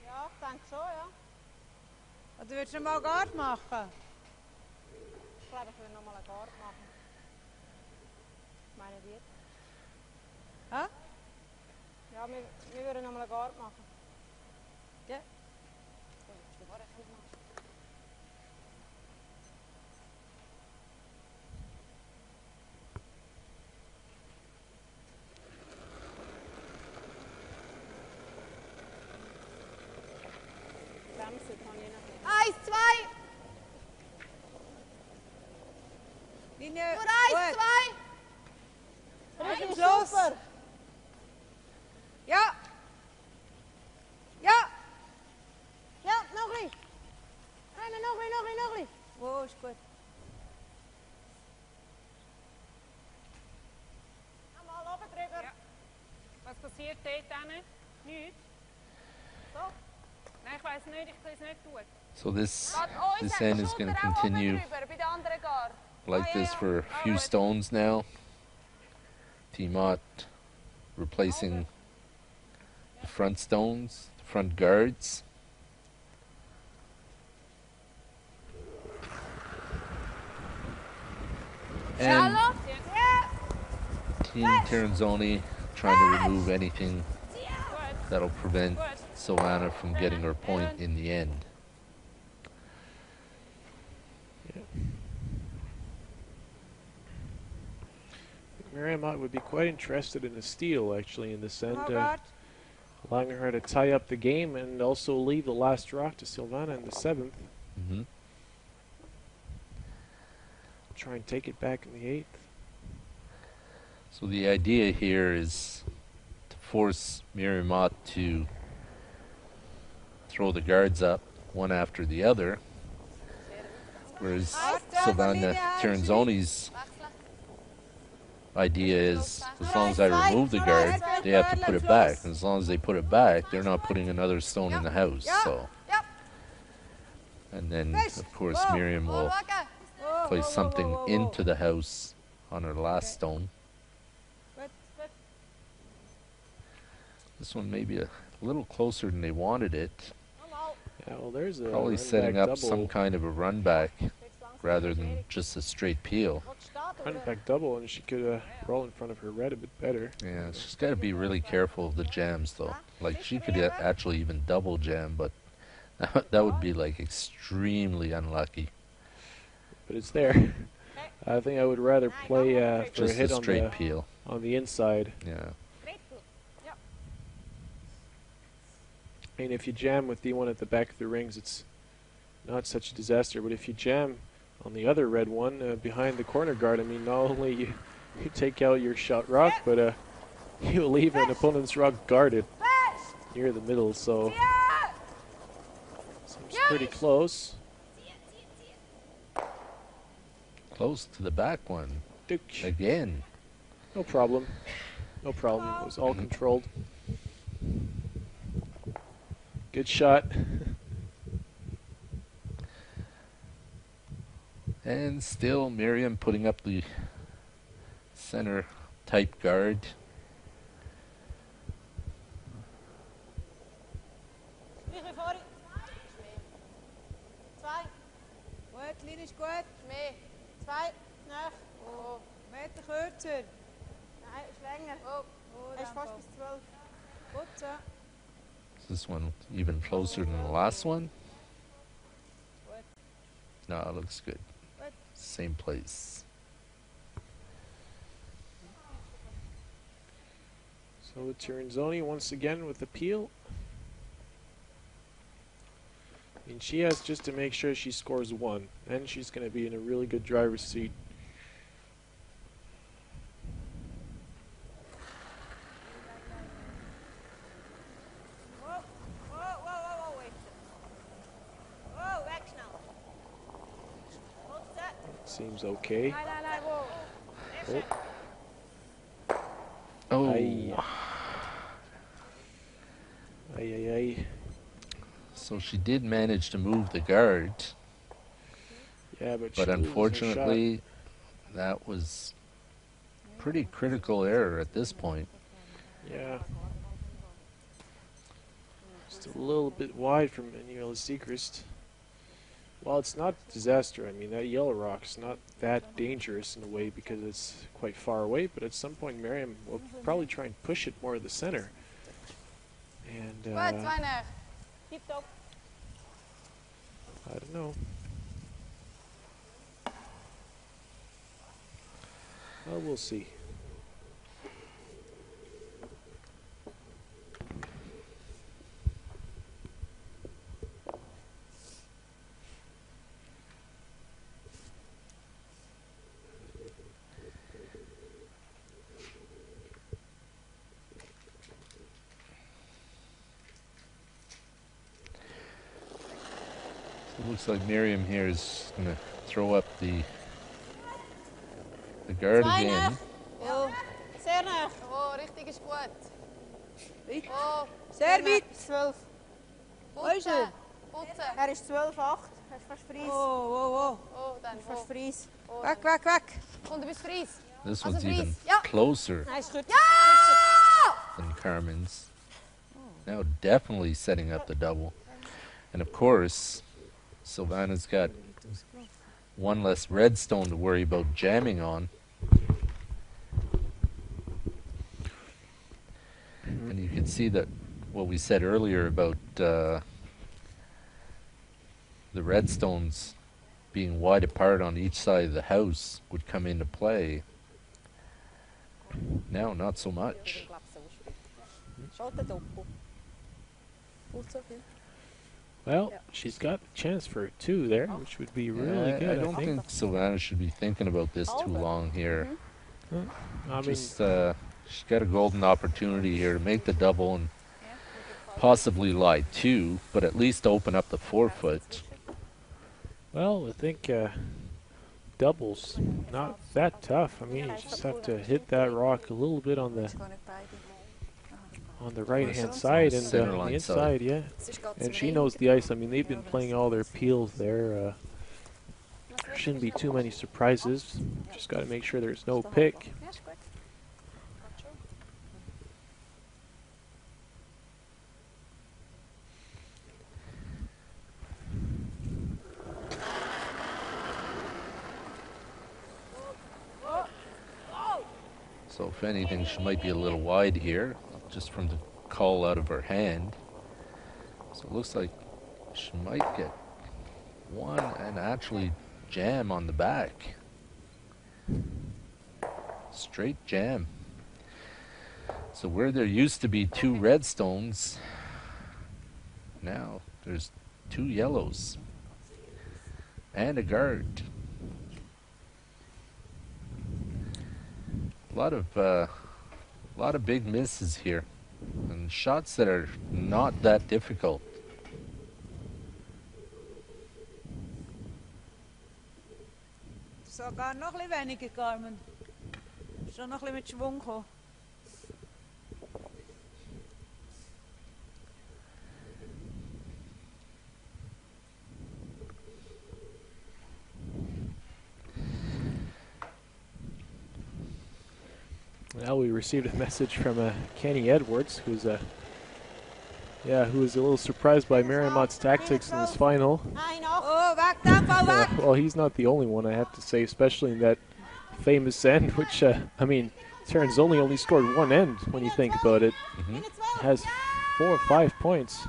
Ja, ich denke schon, ja. Oder willst du noch mal Guard machen? Ich glaube, ich will noch mal einen Guard machen. Was meinen die? Hä? Ja, wir würden noch mal einen Guard machen. Ja. Bremsen kann ich nicht. 1, 2. Linie. Nur 1, 2. Richtig, super. Ja. Ja. Ja, nog een. Ga maar nog een. Oh, ist gut. Nochmal oben drüber. Ja. Was passiert dort dann? Nichts? So. Nein, ich weiss nicht, ich kann es nicht tun. so this end is going to continue Bei der anderen Guard. like this for a few stones now. Team Ott replacing the front stones, the front guards. And Team Tirinzoni trying to remove anything that'll prevent Silvana from getting her point in the end. Miriam Ott would be quite interested in a steal, actually, in this end, Noch Guard. allowing her to tie up the game and also leave the last rock to Silvana in the 7th. Mm-hmm. Try and take it back in the 8th. So the idea here is to force Miriam Ott to throw the guards up one after the other, whereas Silvana Tirinzoni's idea is, as long as I remove the guard, they have to put it back. And as long as they put it back, they're not putting another stone in the house. So, Yep. and then of course Miriam will place something into the house on her last stone. This one may be a little closer than they wanted it. Yeah, well, there's a Probably run setting back up some double. kind of a run back rather than just a straight peel. Run back double, and she could roll in front of her red a bit better. Yeah, she's got to be really careful of the jams though. Like she could actually even double jam, but that would be like extremely unlucky. But it's there. I think I would rather play for Just a hit a on straight the peel. inside. Yeah. I mean, if you jam with D1 at the back of the rings, it's not such a disaster. But if you jam on the other red one behind the corner guard, I mean, not only you take out your shot rock, but you leave an opponent's rock guarded near the middle. So seems pretty close. Close to the back one. Duke. Again. No problem. No problem. It was all controlled. Good shot. And still Miriam putting up the center type guard. Gut, klein ist gut. Mehr. 2. Nach. Oh. Meter kürzer. Nein, ist länger. Oh, Er ist fast bis 12. Gut so. Is this one even closer than the last one? No, it looks good. Same place. So Tirinzoni once again with the peel. I mean, she has just to make sure she scores 1, and she's going to be in a really good driver's seat. Seems okay. Oh. Oh. Aye. Aye, aye, aye. So she did manage to move the guard, Yeah, but but she loses her unfortunately that was pretty critical error at this point. shot. Yeah. Just a little bit wide from Manuela Seacrest. Well, it's not a disaster. I mean, that yellow rock's not that dangerous in a way because it's quite far away, but at some point Miriam will probably try and push it more to the center. And Gut, 2 nach. Tip top. I don't know. Well, we'll see. It looks like Miriam here is going to throw up the guard 2 again. nach. Oh. Sehr nach. Oh, richtig ist gut. Oh. Sehr weit. 12. Wo ist er? Putzen. Er ist 12,8. Er ist fast Fries. Oh. Oh, dann. Er ist fast Fries. Oh, Weg, weg, weg. Kommt er bis Fries? This Also one's even Fries. Ja. closer Nein, ist kürzer. Ja! than Carmen's. Now definitely setting up the double. And of course, Silvana's got one less red stone to worry about jamming on. And you can see that what we said earlier about the red stones being wide apart on each side of the house would come into play. Now, not so much. Well, she's got a chance for a 2 there, which would be really good. I don't think Silvana should be thinking about this too long here. I mean, Just she's got a golden opportunity here to make the double and possibly lie 2, but at least open up the 4-foot. well, I think doubles not that tough. I mean, you just have to hit that rock a little bit on the right hand side and Center on the line inside, side. yeah. And she knows the ice. I mean, they've been playing all their peels there. There shouldn't be too many surprises. Just got to make sure there's no pick. Ja, ist gut. Geht schon. So if anything, she might be a little wide here, just from the call out of her hand. So it looks like she might get one and actually jam on the back. Straight jam. So where there used to be 2 red stones, now there's 2 yellows and a guard. A lot of big misses here, and shots that are not that difficult. Sogar noch ein bisschen weniger, Carmen. Schon noch ein bisschen mit Schwung kommen. Now we received a message from Kenny Edwards, who was a little surprised by Marymount's tactics in this final. Oh, back down, fall back. Well, he's not the only one, I have to say, especially in that famous end, which, I mean, Tirinzoni only scored 1 end when you think about it. Has 4 or 5 points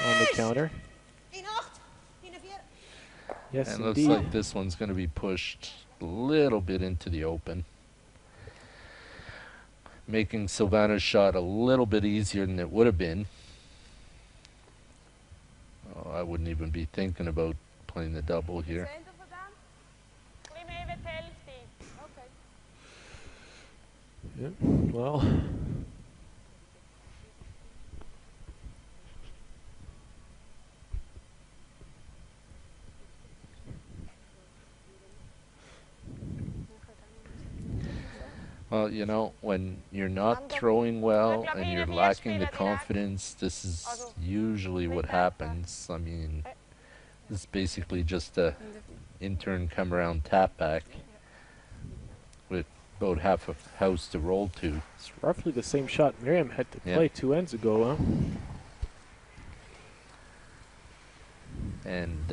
on the counter. Yes, And it looks indeed. like this one's going to be pushed a little bit into the open, making Silvana's shot a little bit easier than it would have been. Oh, I wouldn't even be thinking about playing the double here. Seht ihr von dem? Ein bisschen mehr wie die Hälfte. Okay. Yeah, well, Well, you know, when you're not throwing well and you're lacking the confidence, this is usually what happens. I mean, this is basically just a intern come around tap back with about half a house to roll to. it's roughly the same shot Miriam had to Yeah. play 2 ends ago, huh? And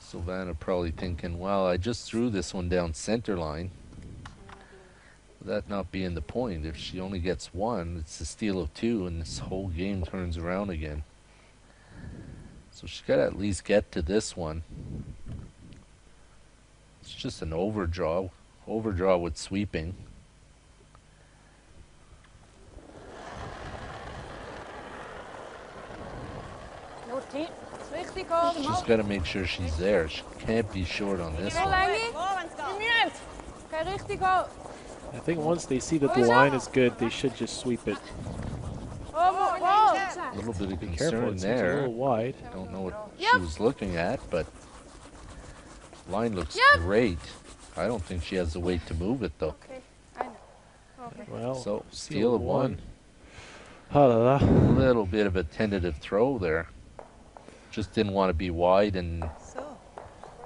Silvana probably thinking, well, I just threw this one down center line. That not being the point. If she only gets 1, it's a steal of 2, and this whole game turns around again. So she's got to at least get to this one. It's just an overdraw with sweeping. Nurti. Richtig hoch. She's got to make sure she's there. She can't be short on this So one. lange. Wo, wenn's Wir geht. müssen. Okay, richtig hoch. I think once they see that the line is good, they should just sweep it. A little bit of Be careful, concern it seems a there. little wide. Don't know what she was looking at, but line looks great. I don't think she has the weight to move it though. Okay, I know. Okay. Well, So steal of 1. Ha la la. A little bit of a tentative throw there. Just didn't want to be wide and So.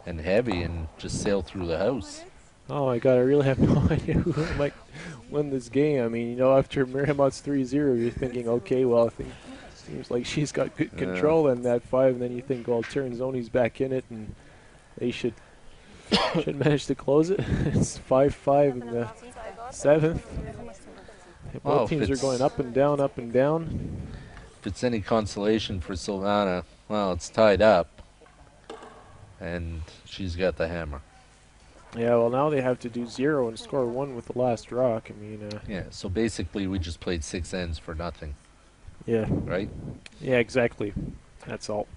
heavy and just sail through the house. Oh my god, I really have no idea who might win this game. I mean, you know, after Marymount's 3-0, you're thinking, okay, well, I think seems like she's got good control in that 5, and then you think, well, Tirinzoni's back in it, and they should manage to close it. It's 5-5 in the 7th. Well, Both if teams are it's- going up and down, up and down. If it's any consolation for Silvana, well, it's tied up, and she's got the hammer. Yeah, well, now they have to do 0 and score 1 with the last rock. I mean, Yeah, so basically we just played 6 ends for nothing, yeah. right? Yeah, exactly. That's all.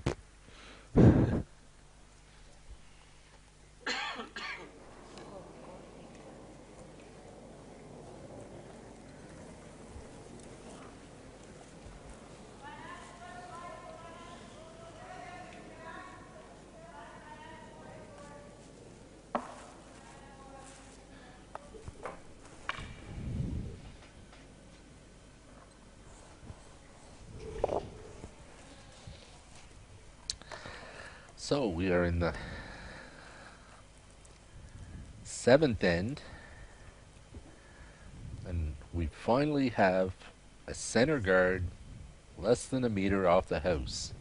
So we are in the 7th end, and we finally have a center guard less than a meter off the house.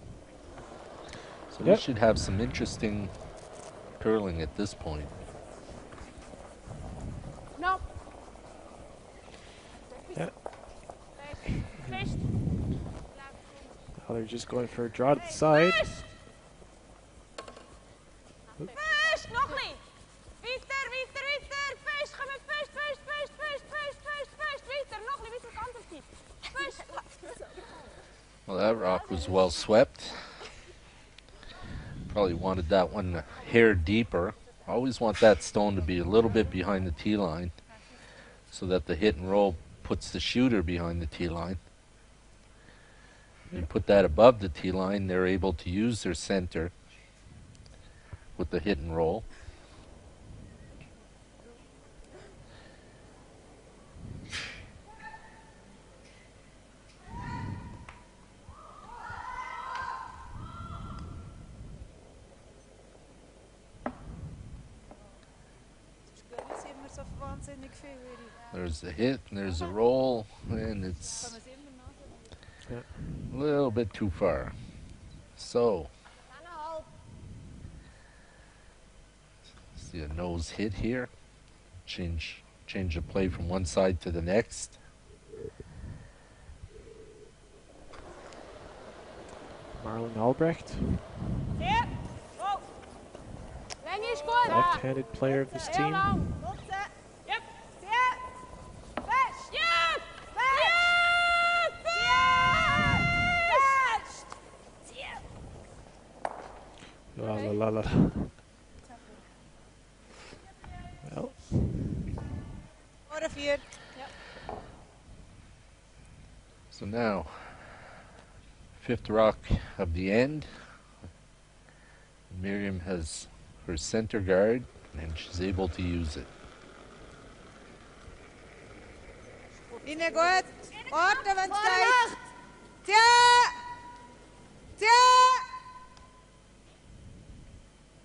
So we Yep. should have some interesting curling at this point. No. Yeah. Fist. Now they're just going for a draw to the side. Fist. Fist. Nog niet. Wieter, wieter, wieter. Fist. Ga met fist, fist, fist, fist, fist, fist, fist. Wieter, nog niet. Wieter kant op die. Fist. Well, that rock was well swept. Probably wanted that one a hair deeper. Always want that stone to be a little bit behind the tee line so that the hit and roll puts the shooter behind the tee line. You put that above the tee line, they're able to use their center with the hit and roll. Das ist immer so wahnsinnig viel. There's the hit, and there's the roll, and it's Kann man es immer nachsehen. a little bit too far. So, see a nose hit here. Change the play from one side to the next. Marlon Albrecht, Hier. Oh. Länge is goed. left-handed player of this Heel team. lang. Yep. Yep. Fest. Yep. Fest. Yep. Fest. Yep. La la la la. Well, Oder 4. So now, 5th rock of the end. Miriam has her center guard, and she's able to use it. Innen gut. Warten, wenn es geht. Tja! Tja!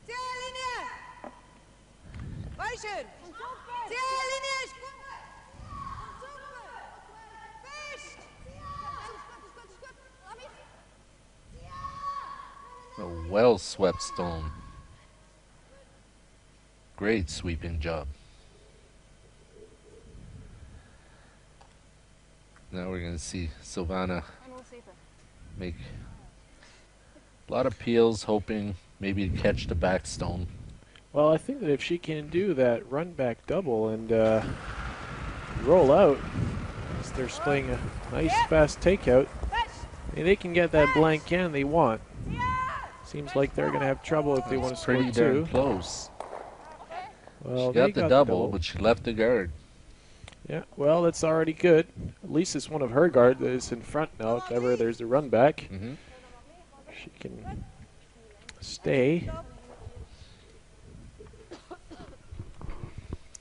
Tja, Linie! Very schön. Tja, Linie ist gut. Fest! A well swept stone. Great sweeping job. Now we're going to see Silvana make a lot of peels, hoping maybe to catch the back stone. well, I think that if she can do that run back double and roll out, as they're playing a nice fast takeout, they can get that blank can they want. Seems like they're going to have trouble if they want to score Pretty darn two. close. Well, She they got the double, but she left the guard. Yeah, well, that's already good. At least it's one of her guard that is in front now. If ever there's a run back, Mm-hmm. she can stay.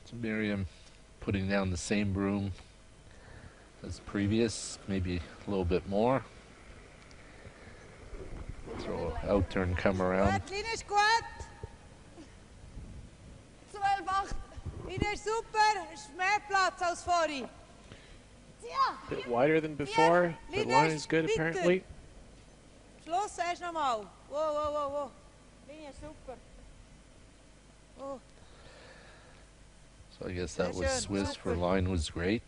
So Miriam putting down the same broom as previous, maybe a little bit more. Throw a out turn, come around. Gut, Linie ist gut. 12-8. Linie ist super. Ist mehr Platz als vorhin. A bit wider than before. The line is good apparently. Schluss erst nochmal. Wow, wow, wow, wow. Linie ist super. Oh, So I guess that Sehr was schön, Swiss for super. line was great.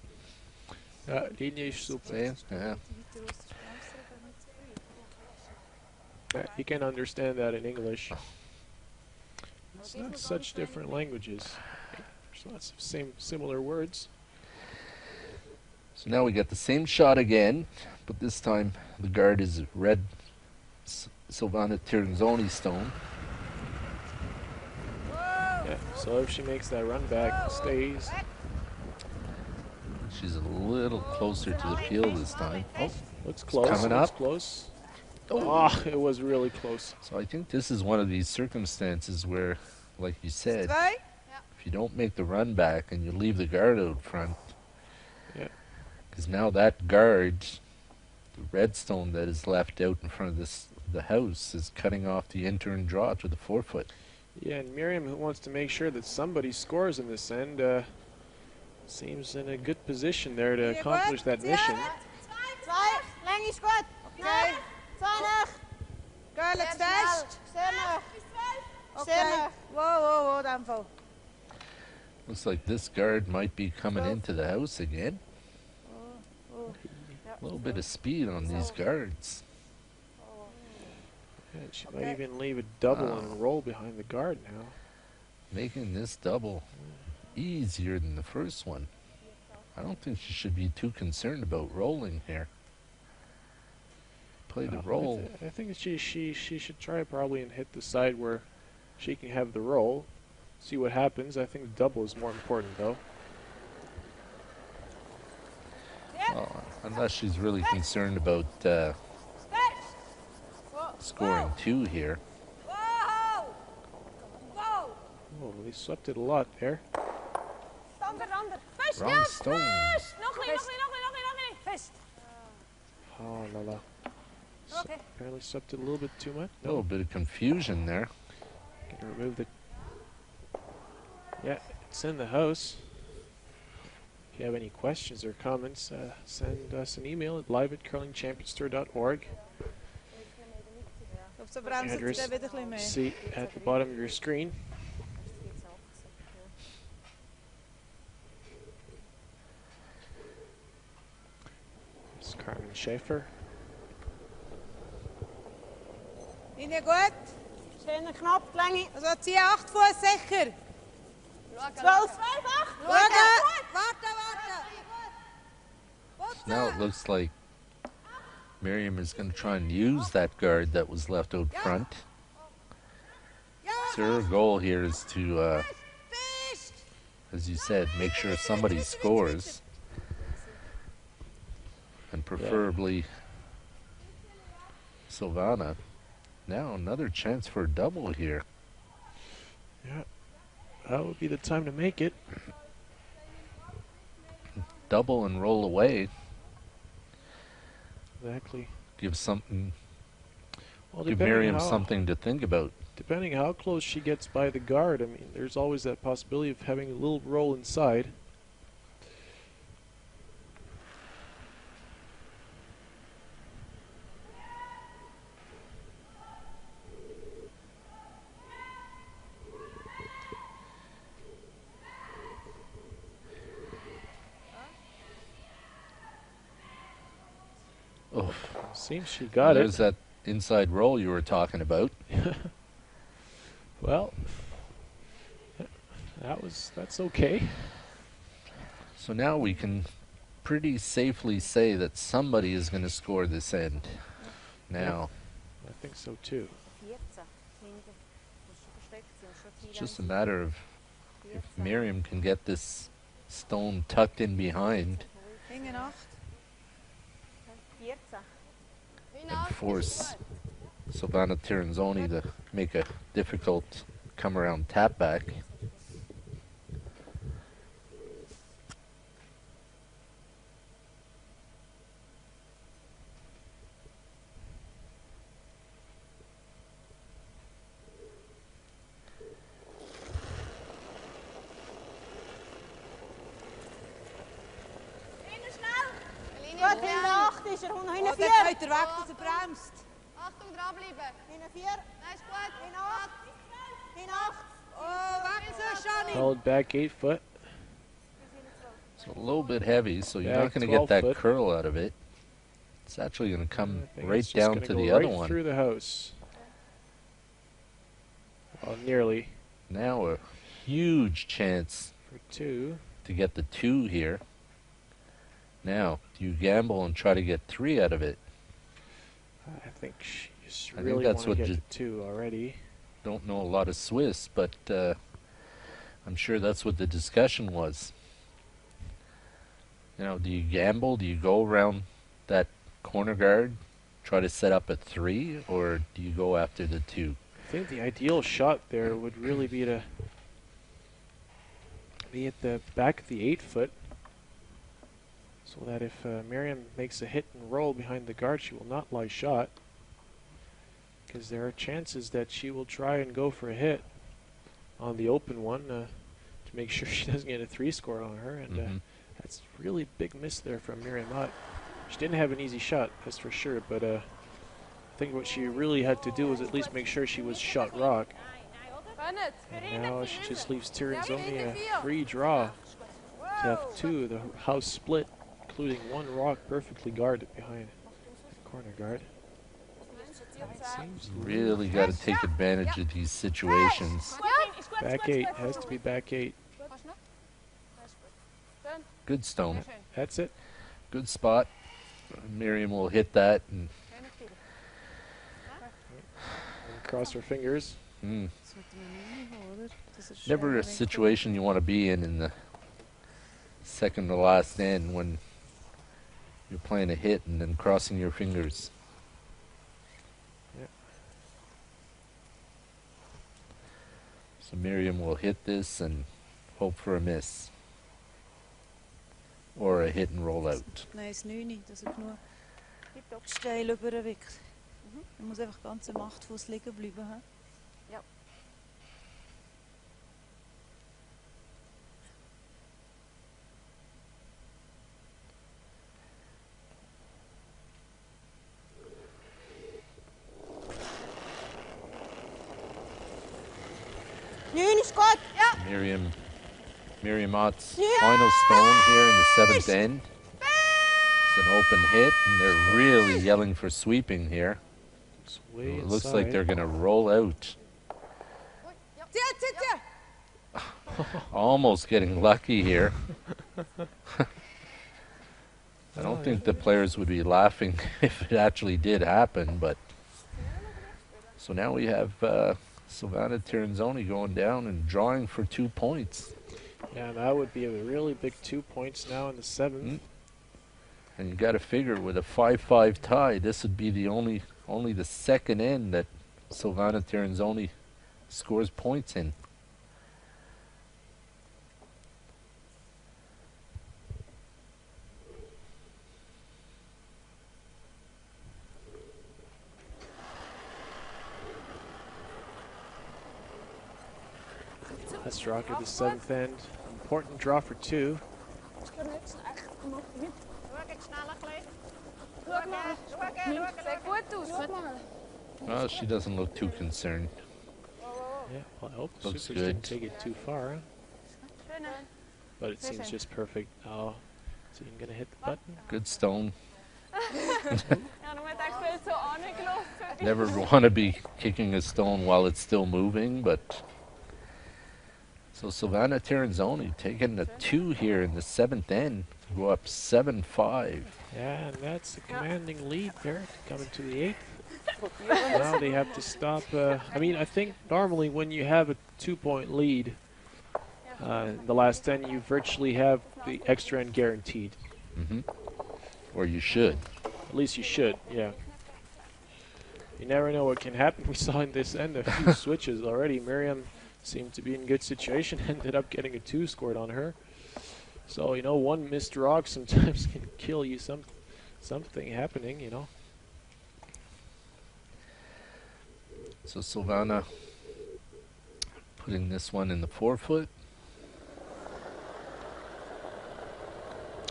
Linie ist super. See? Yeah. You can understand that in English. It's not such different languages. There's lots of similar words. So now we get the same shot again, but this time the guard is red Silvana Tirinzoni stone. Yeah, so if she makes that run back, stays. She's a little closer to the peel this time. Oh, Looks close. coming looks up. close. Oh, it was really close. So I think this is one of these circumstances where, like you said, 2. if you don't make the run back and you leave the guard out front, Yeah. because now that guard, the red stone that is left out in front of this the house is cutting off the intern draw to the forefoot. Yeah, and Miriam, who wants to make sure that somebody scores in this end, seems in a good position there to Hier accomplish gut. that Sehr mission. gut. Zwei, Länge ist gut. Okay. Zwei Girl, nach. jetzt fest. Sehr nach. Okay. Sehr Wow, wow, wow, dan vol. Looks like this guard might be coming into the house again. A little bit of speed on these guards. Yeah, she might even leave a double Wow. and roll behind the guard now. Making this double easier than the first one. I don't think she should be too concerned about rolling here. Play the roll. I think she should try probably and hit the side where she can have the roll. See what happens. I think the double is more important though. Well, unless she's really concerned about scoring 2 here. Wow. Wow. Oh, they swept it a lot there. Ander, ander. Fest, Wrong ja, stone. fest. Nog niet, nog niet, nog niet, nog niet, nog niet. Fest. Oh la la. Okay. Apparently swept it a little bit too much. A little bit of confusion there. Gonna remove the. Yeah, it's in the house. If you have any questions or comments, send us an email at live@curlingchampionstore.org. Of ze bremst het Address. er weer een beetje mee. See at the bottom of your screen. It's Carmen Schaefer. Ine gut. Schöner knapp, die Länge. Also zieh 8 Fuß sicher. 12. 12, 8. Warte, warte. Now it looks like Miriam is going to try and use that guard that was left out front. So her goal here is to, Fest. as you said, make sure somebody scores. And preferably Silvana. Now another chance for a double here. Yeah, that would be the time to make it. Double and roll away. Exactly. Give something. Well, Give depending Miriam how, something to think about. Depending how close she gets by the guard, I mean, there's always that possibility of having a little roll inside. Oh, Seems she got there's it. that inside roll you were talking about. Well, that's okay. So now we can pretty safely say that somebody is going to score this end. Now, I think so too. 14. Hinten. Muss schon versteckt sein. Schon viel it's just a Länge. matter of if Miriam can get this stone tucked in behind Ine 8. 14. and force Silvana Tirinzoni to make a difficult come around tap back. Innen snel. Gut, hinten 8 ist er. Und noch hinten Oh, 4. dann könnt ihr weg, dass er bremst. Achtung, dranbleiben. Hinten 4. Nein, ist gut. Hinten 8. Hinten 8. Oh, weg so, Shani. Held back 8 foot. It's a little bit heavy, so you're Back not going to get 12 that foot. curl out of it. It's actually going to come I think right it's just down gonna to go the right other one. through the house. Well, nearly Now a huge chance for 2. to get the 2 here. Now, do you gamble and try to get 3 out of it? I think she just I think really that's want to what get to 2 already. Don't know a lot of Swiss, but I'm sure that's what the discussion was. You know, do you gamble? Do you go around that corner guard, try to set up a 3, or do you go after the 2? I think the ideal shot there would really be to be at the back of the 8 foot, so that if Miriam makes a hit and roll behind the guard, she will not lie shot. because there are chances that she will try and go for a hit on the open one to make sure she doesn't get a 3 score on her, and that's really big miss there from Miriam Ott. She didn't have an easy shot, that's for sure, but I think what she really had to do was at least make sure she was shot rock. Bennett. And now she just leaves Tirinzoni a free draw to have 2 of the house split, including 1 rock perfectly guarded behind the corner guard. Seems Really got to take advantage of these situations. back 8, has to be back 8. Good stone. That's it. Good spot. Miriam will hit that and Cross her fingers. never a situation you want to be in the second to last end when you're playing a hit and then crossing your fingers. Yep. So Miriam will hit this and hope for a miss. Or a hit and roll out. Nein, das 9, dass er genug steil überwickelt. Er muss einfach ganz am 8 Fuß liegen bleiben. He? Ja. Neun is goed. Ja. Miriam Ott's final stone here in the 7th end. It's an open hit, and they're really yelling for sweeping here. It's way It looks like inside. they're going to roll out. Tia. Almost getting lucky here. I don't think the players would be laughing if it actually did happen, but so now we have Silvana Tirinzoni going down and drawing for 2 points. Yeah, that would be a really big 2 points now in the 7th. And you got to figure with a 5-5 tie, this would be the only the second end that Silvana Tirinzoni scores points in. Let's rock at the 7th end. Important draw for 2. Sehr gut aus. Well, she doesn't look too concerned. Yeah, well, I hope the Looks Supers didn't good. take it too far. But it seems just perfect. Oh, so you're going to hit the button? Good stone. Ja, dan wordt echt veel zo aangelopen. Never want to be kicking a stone while it's still moving, but so Silvana Tirinzoni taking a 2 here in the 7th end to go up 7-5. Yeah, and that's a commanding lead there coming to the 8th. Now they have to stop. I mean, I think normally when you have a 2-point lead in the last 10, you virtually have the extra end guaranteed. Or you should. At least you should, yeah. You never know what can happen. We saw in this end a few switches already. Miriam seemed to be in good situation, ended up getting a 2 scored on her. So, you know, one missed rock sometimes can kill you. Something happening, you know. So Silvana putting this one in the 4-foot.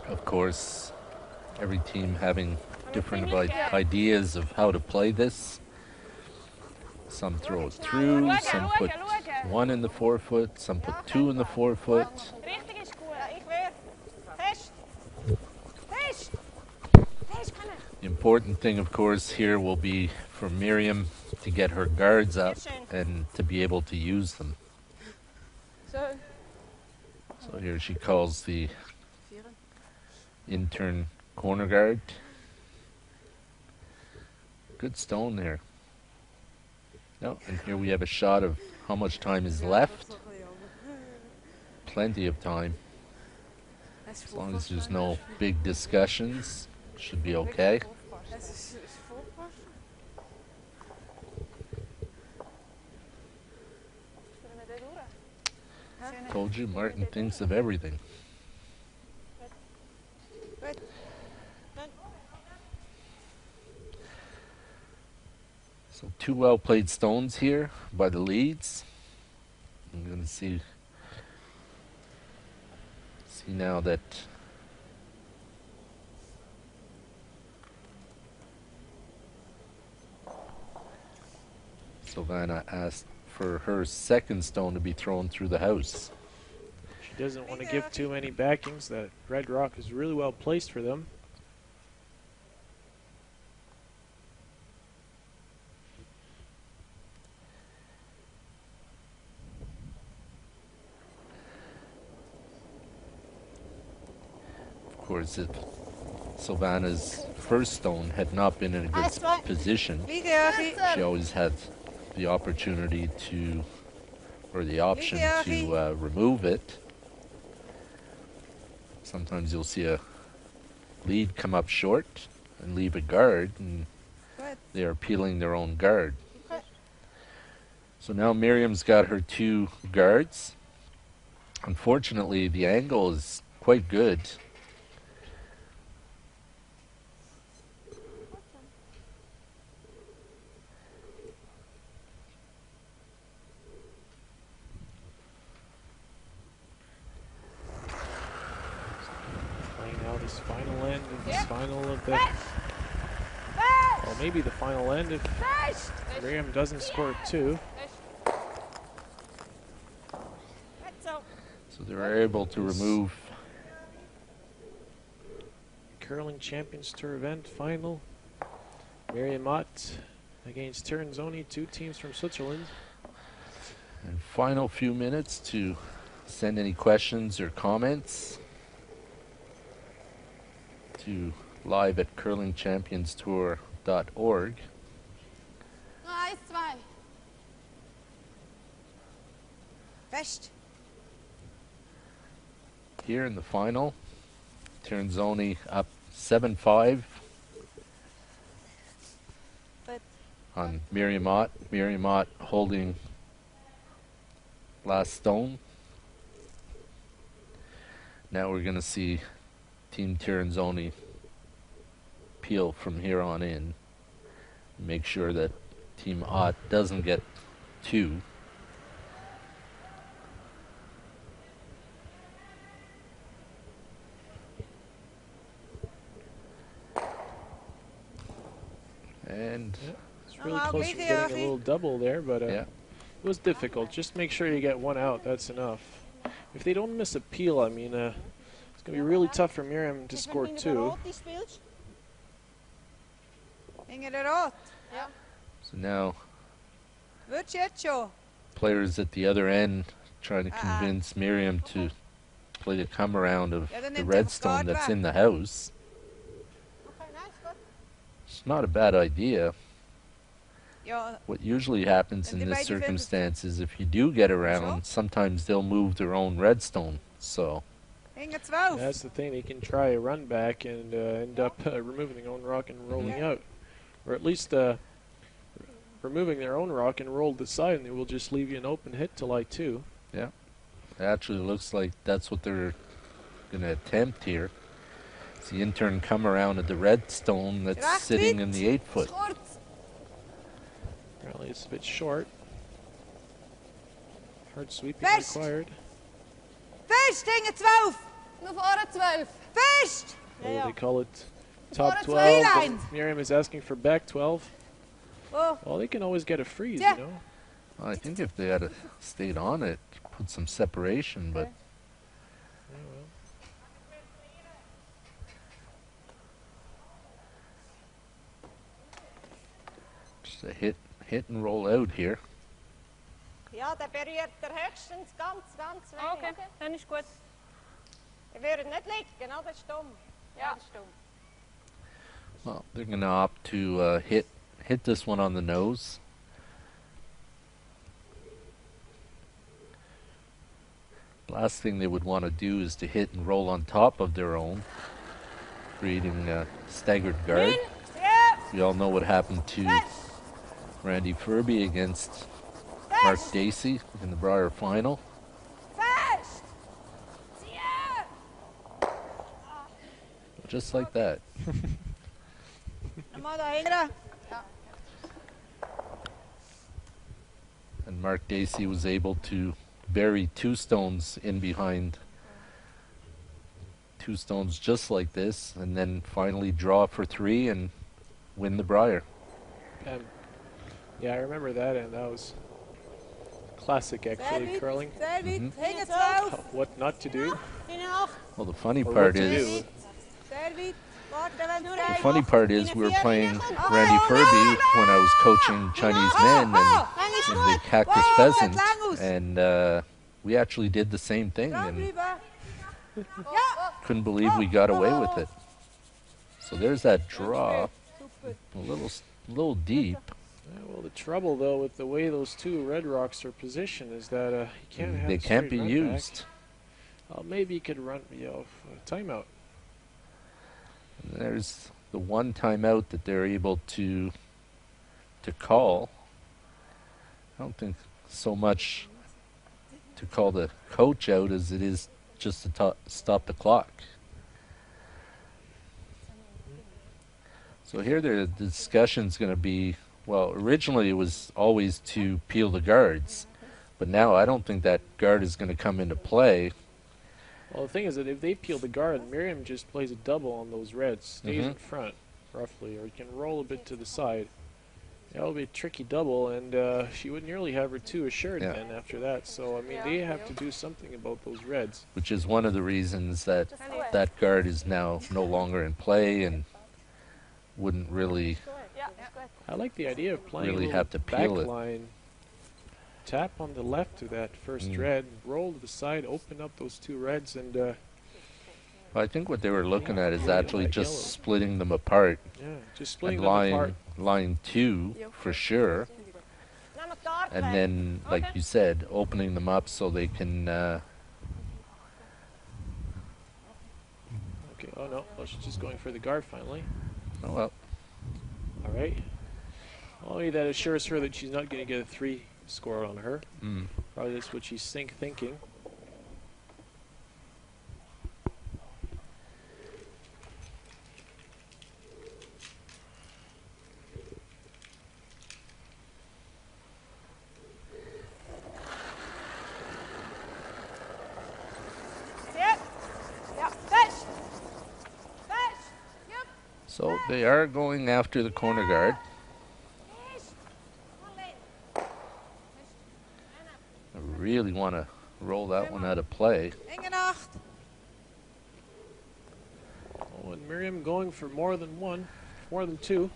Of course, every team having different ideas of how to play this. Some throw it through, some put 1 in the 4-foot, some put 2 in the 4-foot. Richting is goed. Ja, ik weer. Fest. Fest. Fest, Hannah. The important thing, of course, here will be for Miriam to get her guards up and to be able to use them. Zo. So here she calls the intern corner guard. Good stone there. No, and here we have a shot of how much time is left. Plenty of time. As long as there's no big discussions, should be okay. Told you, Martin thinks of everything. So 2 well-played stones here by the leads. I'm going to see now that Silvana asked for her second stone to be thrown through the house. She doesn't want to give too many backings. That red rock is really well placed for them. Of course, if Silvana's first stone had not been in a good position, she always had the opportunity to, or the option to remove it. Sometimes you'll see a lead come up short and leave a guard, and they are peeling their own guard. So now Miriam's got her 2 guards. Unfortunately, the angle is quite good. Playing now this final end of this final of the... Well, maybe the final end if Miriam doesn't score 2. So they're able to remove Curling Champions Tour event final. Miriam Ott against Tirinzoni, 2 teams from Switzerland. and final few minutes to send any questions or comments to live@curlingchampionstour.org. Eins, zwei. Fest. Here in the final, Tirinzoni up 7-5 on Miriam Ott. Miriam Ott holding last stone. Now we're going to see Team Tirinzoni peel from here on in. Make sure that Team Ott doesn't get 2. And It's really close to getting a little double there, but yeah, it was difficult. Just make sure you get 1 out. That's enough. If they don't miss a peel, I mean, it's going to be really tough for Miriam to score 2. so now Wird jetzt schon. players at the other end trying to convince Miriam to play the come around of the redstone that's in the house. Okay, nice, good. It's not a bad idea. Ja, What usually happens in this circumstance is if you do get around, sometimes they'll move their own redstone. So hingen 12. That's the thing. They can try a run back and end up removing their own rock and rolling out. Or at least removing their own rock and roll to the side, and they will just leave you an open hit till I2. yeah, it actually looks like that's what they're going to attempt here. It's the intern come around at the redstone that's sitting in the 8-foot. Apparently it's a bit short. Hard sweeping Fest. required. Fest, hingen 12. Nur vorne 12. Fest. Or they call it top Bottom 12. but line. Miriam is asking for back 12. Oh, Well, they can always get a freeze, Yeah. you know. I think if they had stayed on it, put some separation, but Yeah, well. just a hit and roll out here. Ja, der berührt er höchstens ganz wenig. Okay, dann ist gut. Er würde nicht liegen, oder? Das ist dumm. Ja, das ist dumm. Well, they're going to opt to hit this one on the nose. Last thing they would want to do is to hit and roll on top of their own, creating a staggered guard. We all know what happened to Randy Furby against Mark Dacey in the Briar final. fest. Just like that. Nochmal da hinten. And Mark Dacey was able to bury 2 stones in behind 2 stones just like this, and then finally draw for 3 and win the Briar. Yeah, I remember that, and that was classic, actually, Sehr curling. weit, sehr weit. Mhm. Hinten 12. What not to do. In 8. Well, the funny Or part what to is, do. Sehr weit. Warte, wenn es the geht. funny part is, we were playing Oh, Randy no, Furby no, when I was coaching Chinese men and the Cactus Wow, Pheasant, lang aus. and we actually did the same thing and Dranbleiben. Ja. couldn't believe we got away with it. So there's that draw, Super. a little deep. Yeah, well, the trouble, though, with the way those 2 red rocks are positioned is that you can't have They a can't straight be run used. back. Maybe you could run, timeout. And there's the one timeout that they're able to call. I don't think so much to call the coach out as it is just to stop the clock. So here the discussion's going to be, well, originally it was always to peel the guards, but now I don't think that guard is going to come into play. Well, the thing is that if they peel the guard, Miriam just plays a double on those reds, stays in front, roughly, or you can roll a bit to the side. That'll be a tricky double, and she would nearly have her 2 assured Yeah. then after that. So, I mean, they have to do something about those reds. Which is one of the reasons that that guard is now no longer in play and wouldn't really Ja, is goed. I like the idea of playing Really a little have to peel it. backline. Tap on the left of that first red, roll to the side, open up those 2 reds, and I think what they were looking at is Yeah, actually like just yellow. splitting them apart just splitting and them apart. line 2 for sure, Naar elkaar and trekken. then like Okay. you said, opening them up so they can Okay, oh no, she's just going for the guard finally. oh well, All right. Only that assures her that she's not going to get a 3 score on her. Probably that's what she's thinking. Zit. Ja, fetch. Fetch. Yep. so they are going after the corner guard. Fish. I really want to roll that one out of play. Enge Nacht. Oh, and Miriam going for more than 1, more than 2.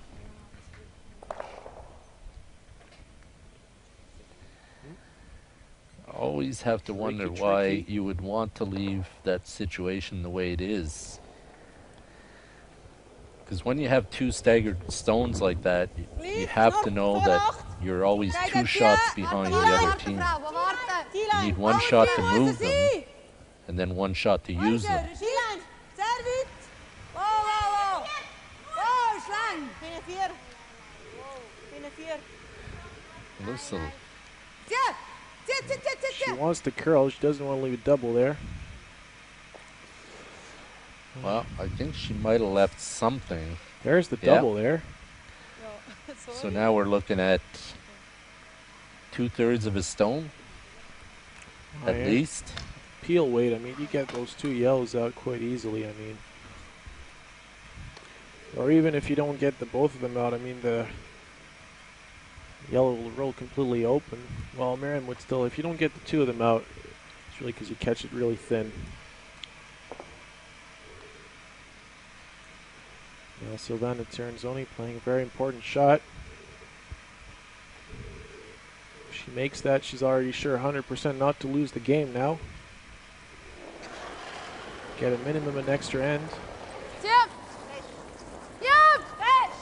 Always have to Make wonder it why tricky. you would want to leave that situation the way it is. Because when you have 2 staggered stones like that, you have to know that you're always 2 shots behind the other team. You need 1 shot to move them, and then 1 shot to use them. Regie. Sehr weit. Wow, wow, wow. Wow, is lang. Binnen 4. Binnen 4. Listen, Zit. Zit, zit, zit, zit, She zit. wants to curl. She doesn't want to leave a double there. well, I think she might have left something. There's the Yeah. double there. So now we're looking at 2/3 of a stone, at Yeah. least. Peel weight, I mean, you get those 2 yellows out quite easily, I mean. Or even if you don't get both of them out, I mean, the yellow will roll completely open. Well, Miriam would still, if you don't get the 2 of them out, it's really because you catch it really thin. Now Silvana Tirinzoni playing a very important shot. If she makes that, she's already sure 100% not to lose the game now. Get a minimum an extra end. Yep. Yep. Fetch.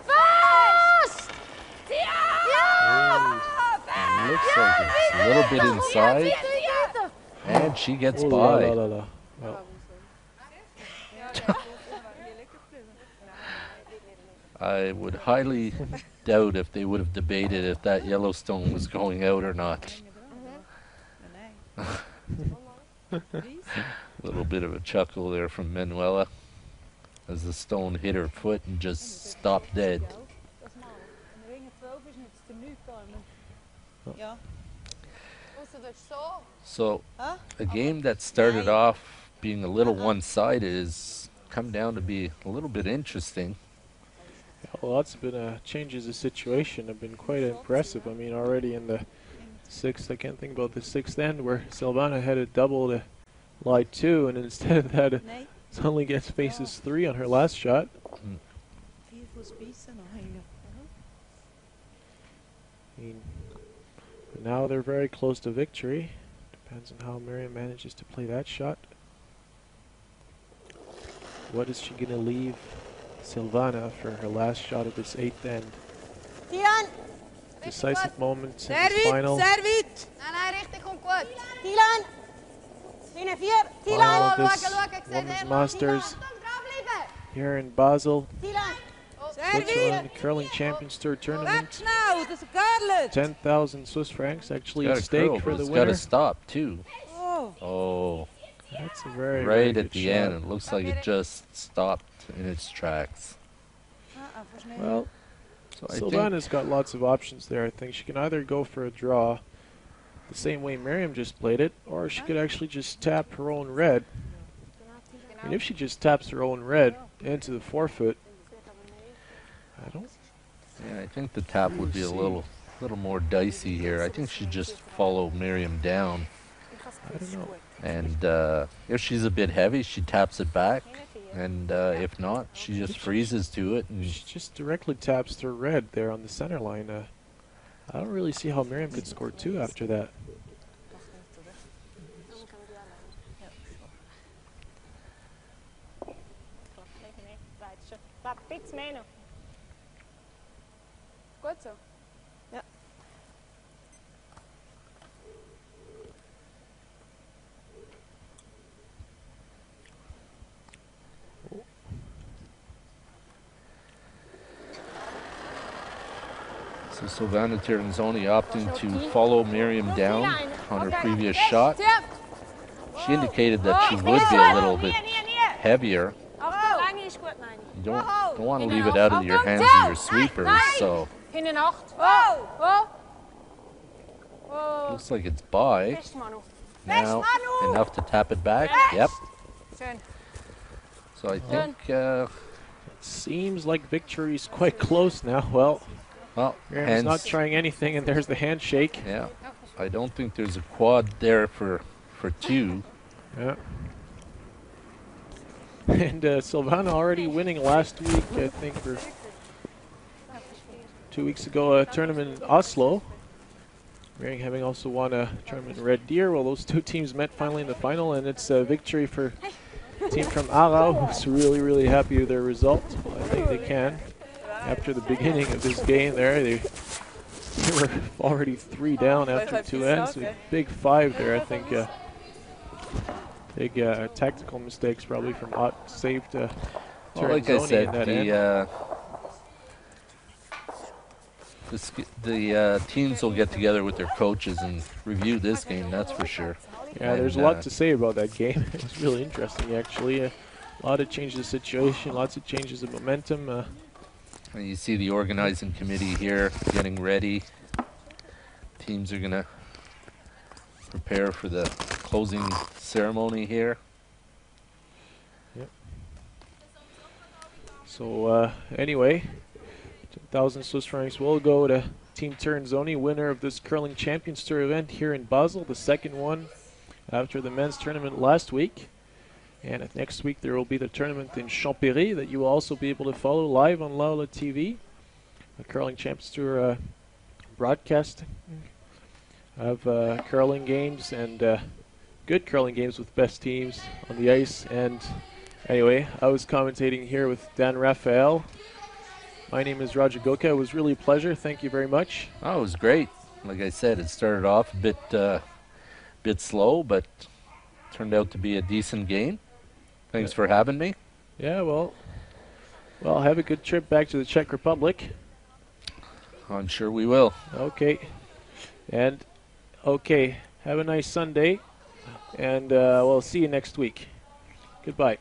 Fast. Ja. It looks like it's a little bit inside, and she gets Oh, la, by. la, la, la. Well, I would highly doubt if they would have debated if that Yellowstone was going out or not. A little bit of a chuckle there from Manuela as the stone hit her foot and just stopped dead. Dat is maar. En de ringen 12 is het tenue komen. Ja. Außer das ist so. So Huh? a game that started off being a little one-sided has come down to be a little bit interesting. Well, lots of been changes of situation have been quite impressive. I mean, already in the sixth, I can't think about the sixth end where Silvana had a double to lie 2, and instead of that, Nee, suddenly gets faces 3 on her last shot. 4 voor spiezen nog hingen. I mean, but now they're very close to victory. Depends on how Miriam manages to play that shot. What is she going to leave Silvana for her last shot of this 8th end? Tilan, Decisive moment in sehr this weit, final. sehr weit. Nein, nein, richtig und gut. Tilan, binnen 4. Final Tilan, of this schau, ich sehe Women's den. Masters Dranbleiben. here in Basel, Tilan. Sehr Switzerland weit. Curling Champions Tour Weg Tournament. nou, dat is gevaarlijk. 10,000 Swiss francs actually Got at a stake curl, for but the it's got to winner. stop too. Oh, Oh, That's a very, very right good at the shot. end, it looks like it just stopped in its tracks. Voor snel. Well, So I think Silvana's got lots of options there. I think she can either go for a draw the same way Miriam just played it, or she could actually just tap her own red. And if she just taps her own red into the forefoot, I don't. yeah, I think the tap would be a little more dicey here. I think she'd just follow Miriam down, I don't know. and if she's a bit heavy, she taps it back, and if not, she just freezes to it. And She just directly taps her red there on the center line. I don't really see how Miriam could score 2 after that. Ein bisschen mehr noch. Gut so. so Silvana Tirinzoni opting to follow Miriam down on her previous shot. She indicated that she would be a little bit heavier. Achtung, Länge ist gut, meine ich. You don't want to leave it out of your hands of your sweepers, so Hinten 8. Oh! Oh! Oh! looks like it's by. Fest, Manu. Now, enough to tap it back. Yep. Schön. So I think, Seems like victory's quite close now. Well, well, Miriam's not hands. trying anything, and there's the handshake. Yeah, I don't think there's a quad there for 2. Yeah. And Silvana already winning last week, I think, for 2 weeks ago, a tournament in Oslo. Miriam having also won a tournament in Red Deer. Well, those 2 teams met finally in the final, and it's a victory for the team from Aarau, who's really, really happy with their result. Well, I think they can. After the beginning of this game there, they were already 3 down after 2 ends. A big 5 there, I think. Big tactical mistakes probably from Ott saved Well, like I Tirinzoni said, in that end. the teams will get together with their coaches and review this game. That's for sure. Yeah, there's a lot to say about that game. It was really interesting, actually. A lot of changes of situation, lots of changes of momentum. And you see the organizing committee here getting ready. Teams are gonna prepare for the closing ceremony here. So anyway, 10,000 Swiss francs will go to Team Tirinzoni, winner of this Curling Champions Tour event here in Basel, the second one after the men's tournament last week. And next week there will be the tournament in Champéry that you will also be able to follow live on Laula TV. The Curling Champions Tour broadcast of curling games and good curling games with best teams on the ice. And anyway, I was commentating here with Dan Raphael. My name is Roger Goka. It was really a pleasure. Thank you very much. Oh, it was great. Like I said, it started off a bit slow, but turned out to be a decent game. Thanks for having me. Yeah, well, have a good trip back to the Czech Republic. I'm sure we will. Okay. And, okay, have a nice Sunday. And we'll see you next week. Goodbye.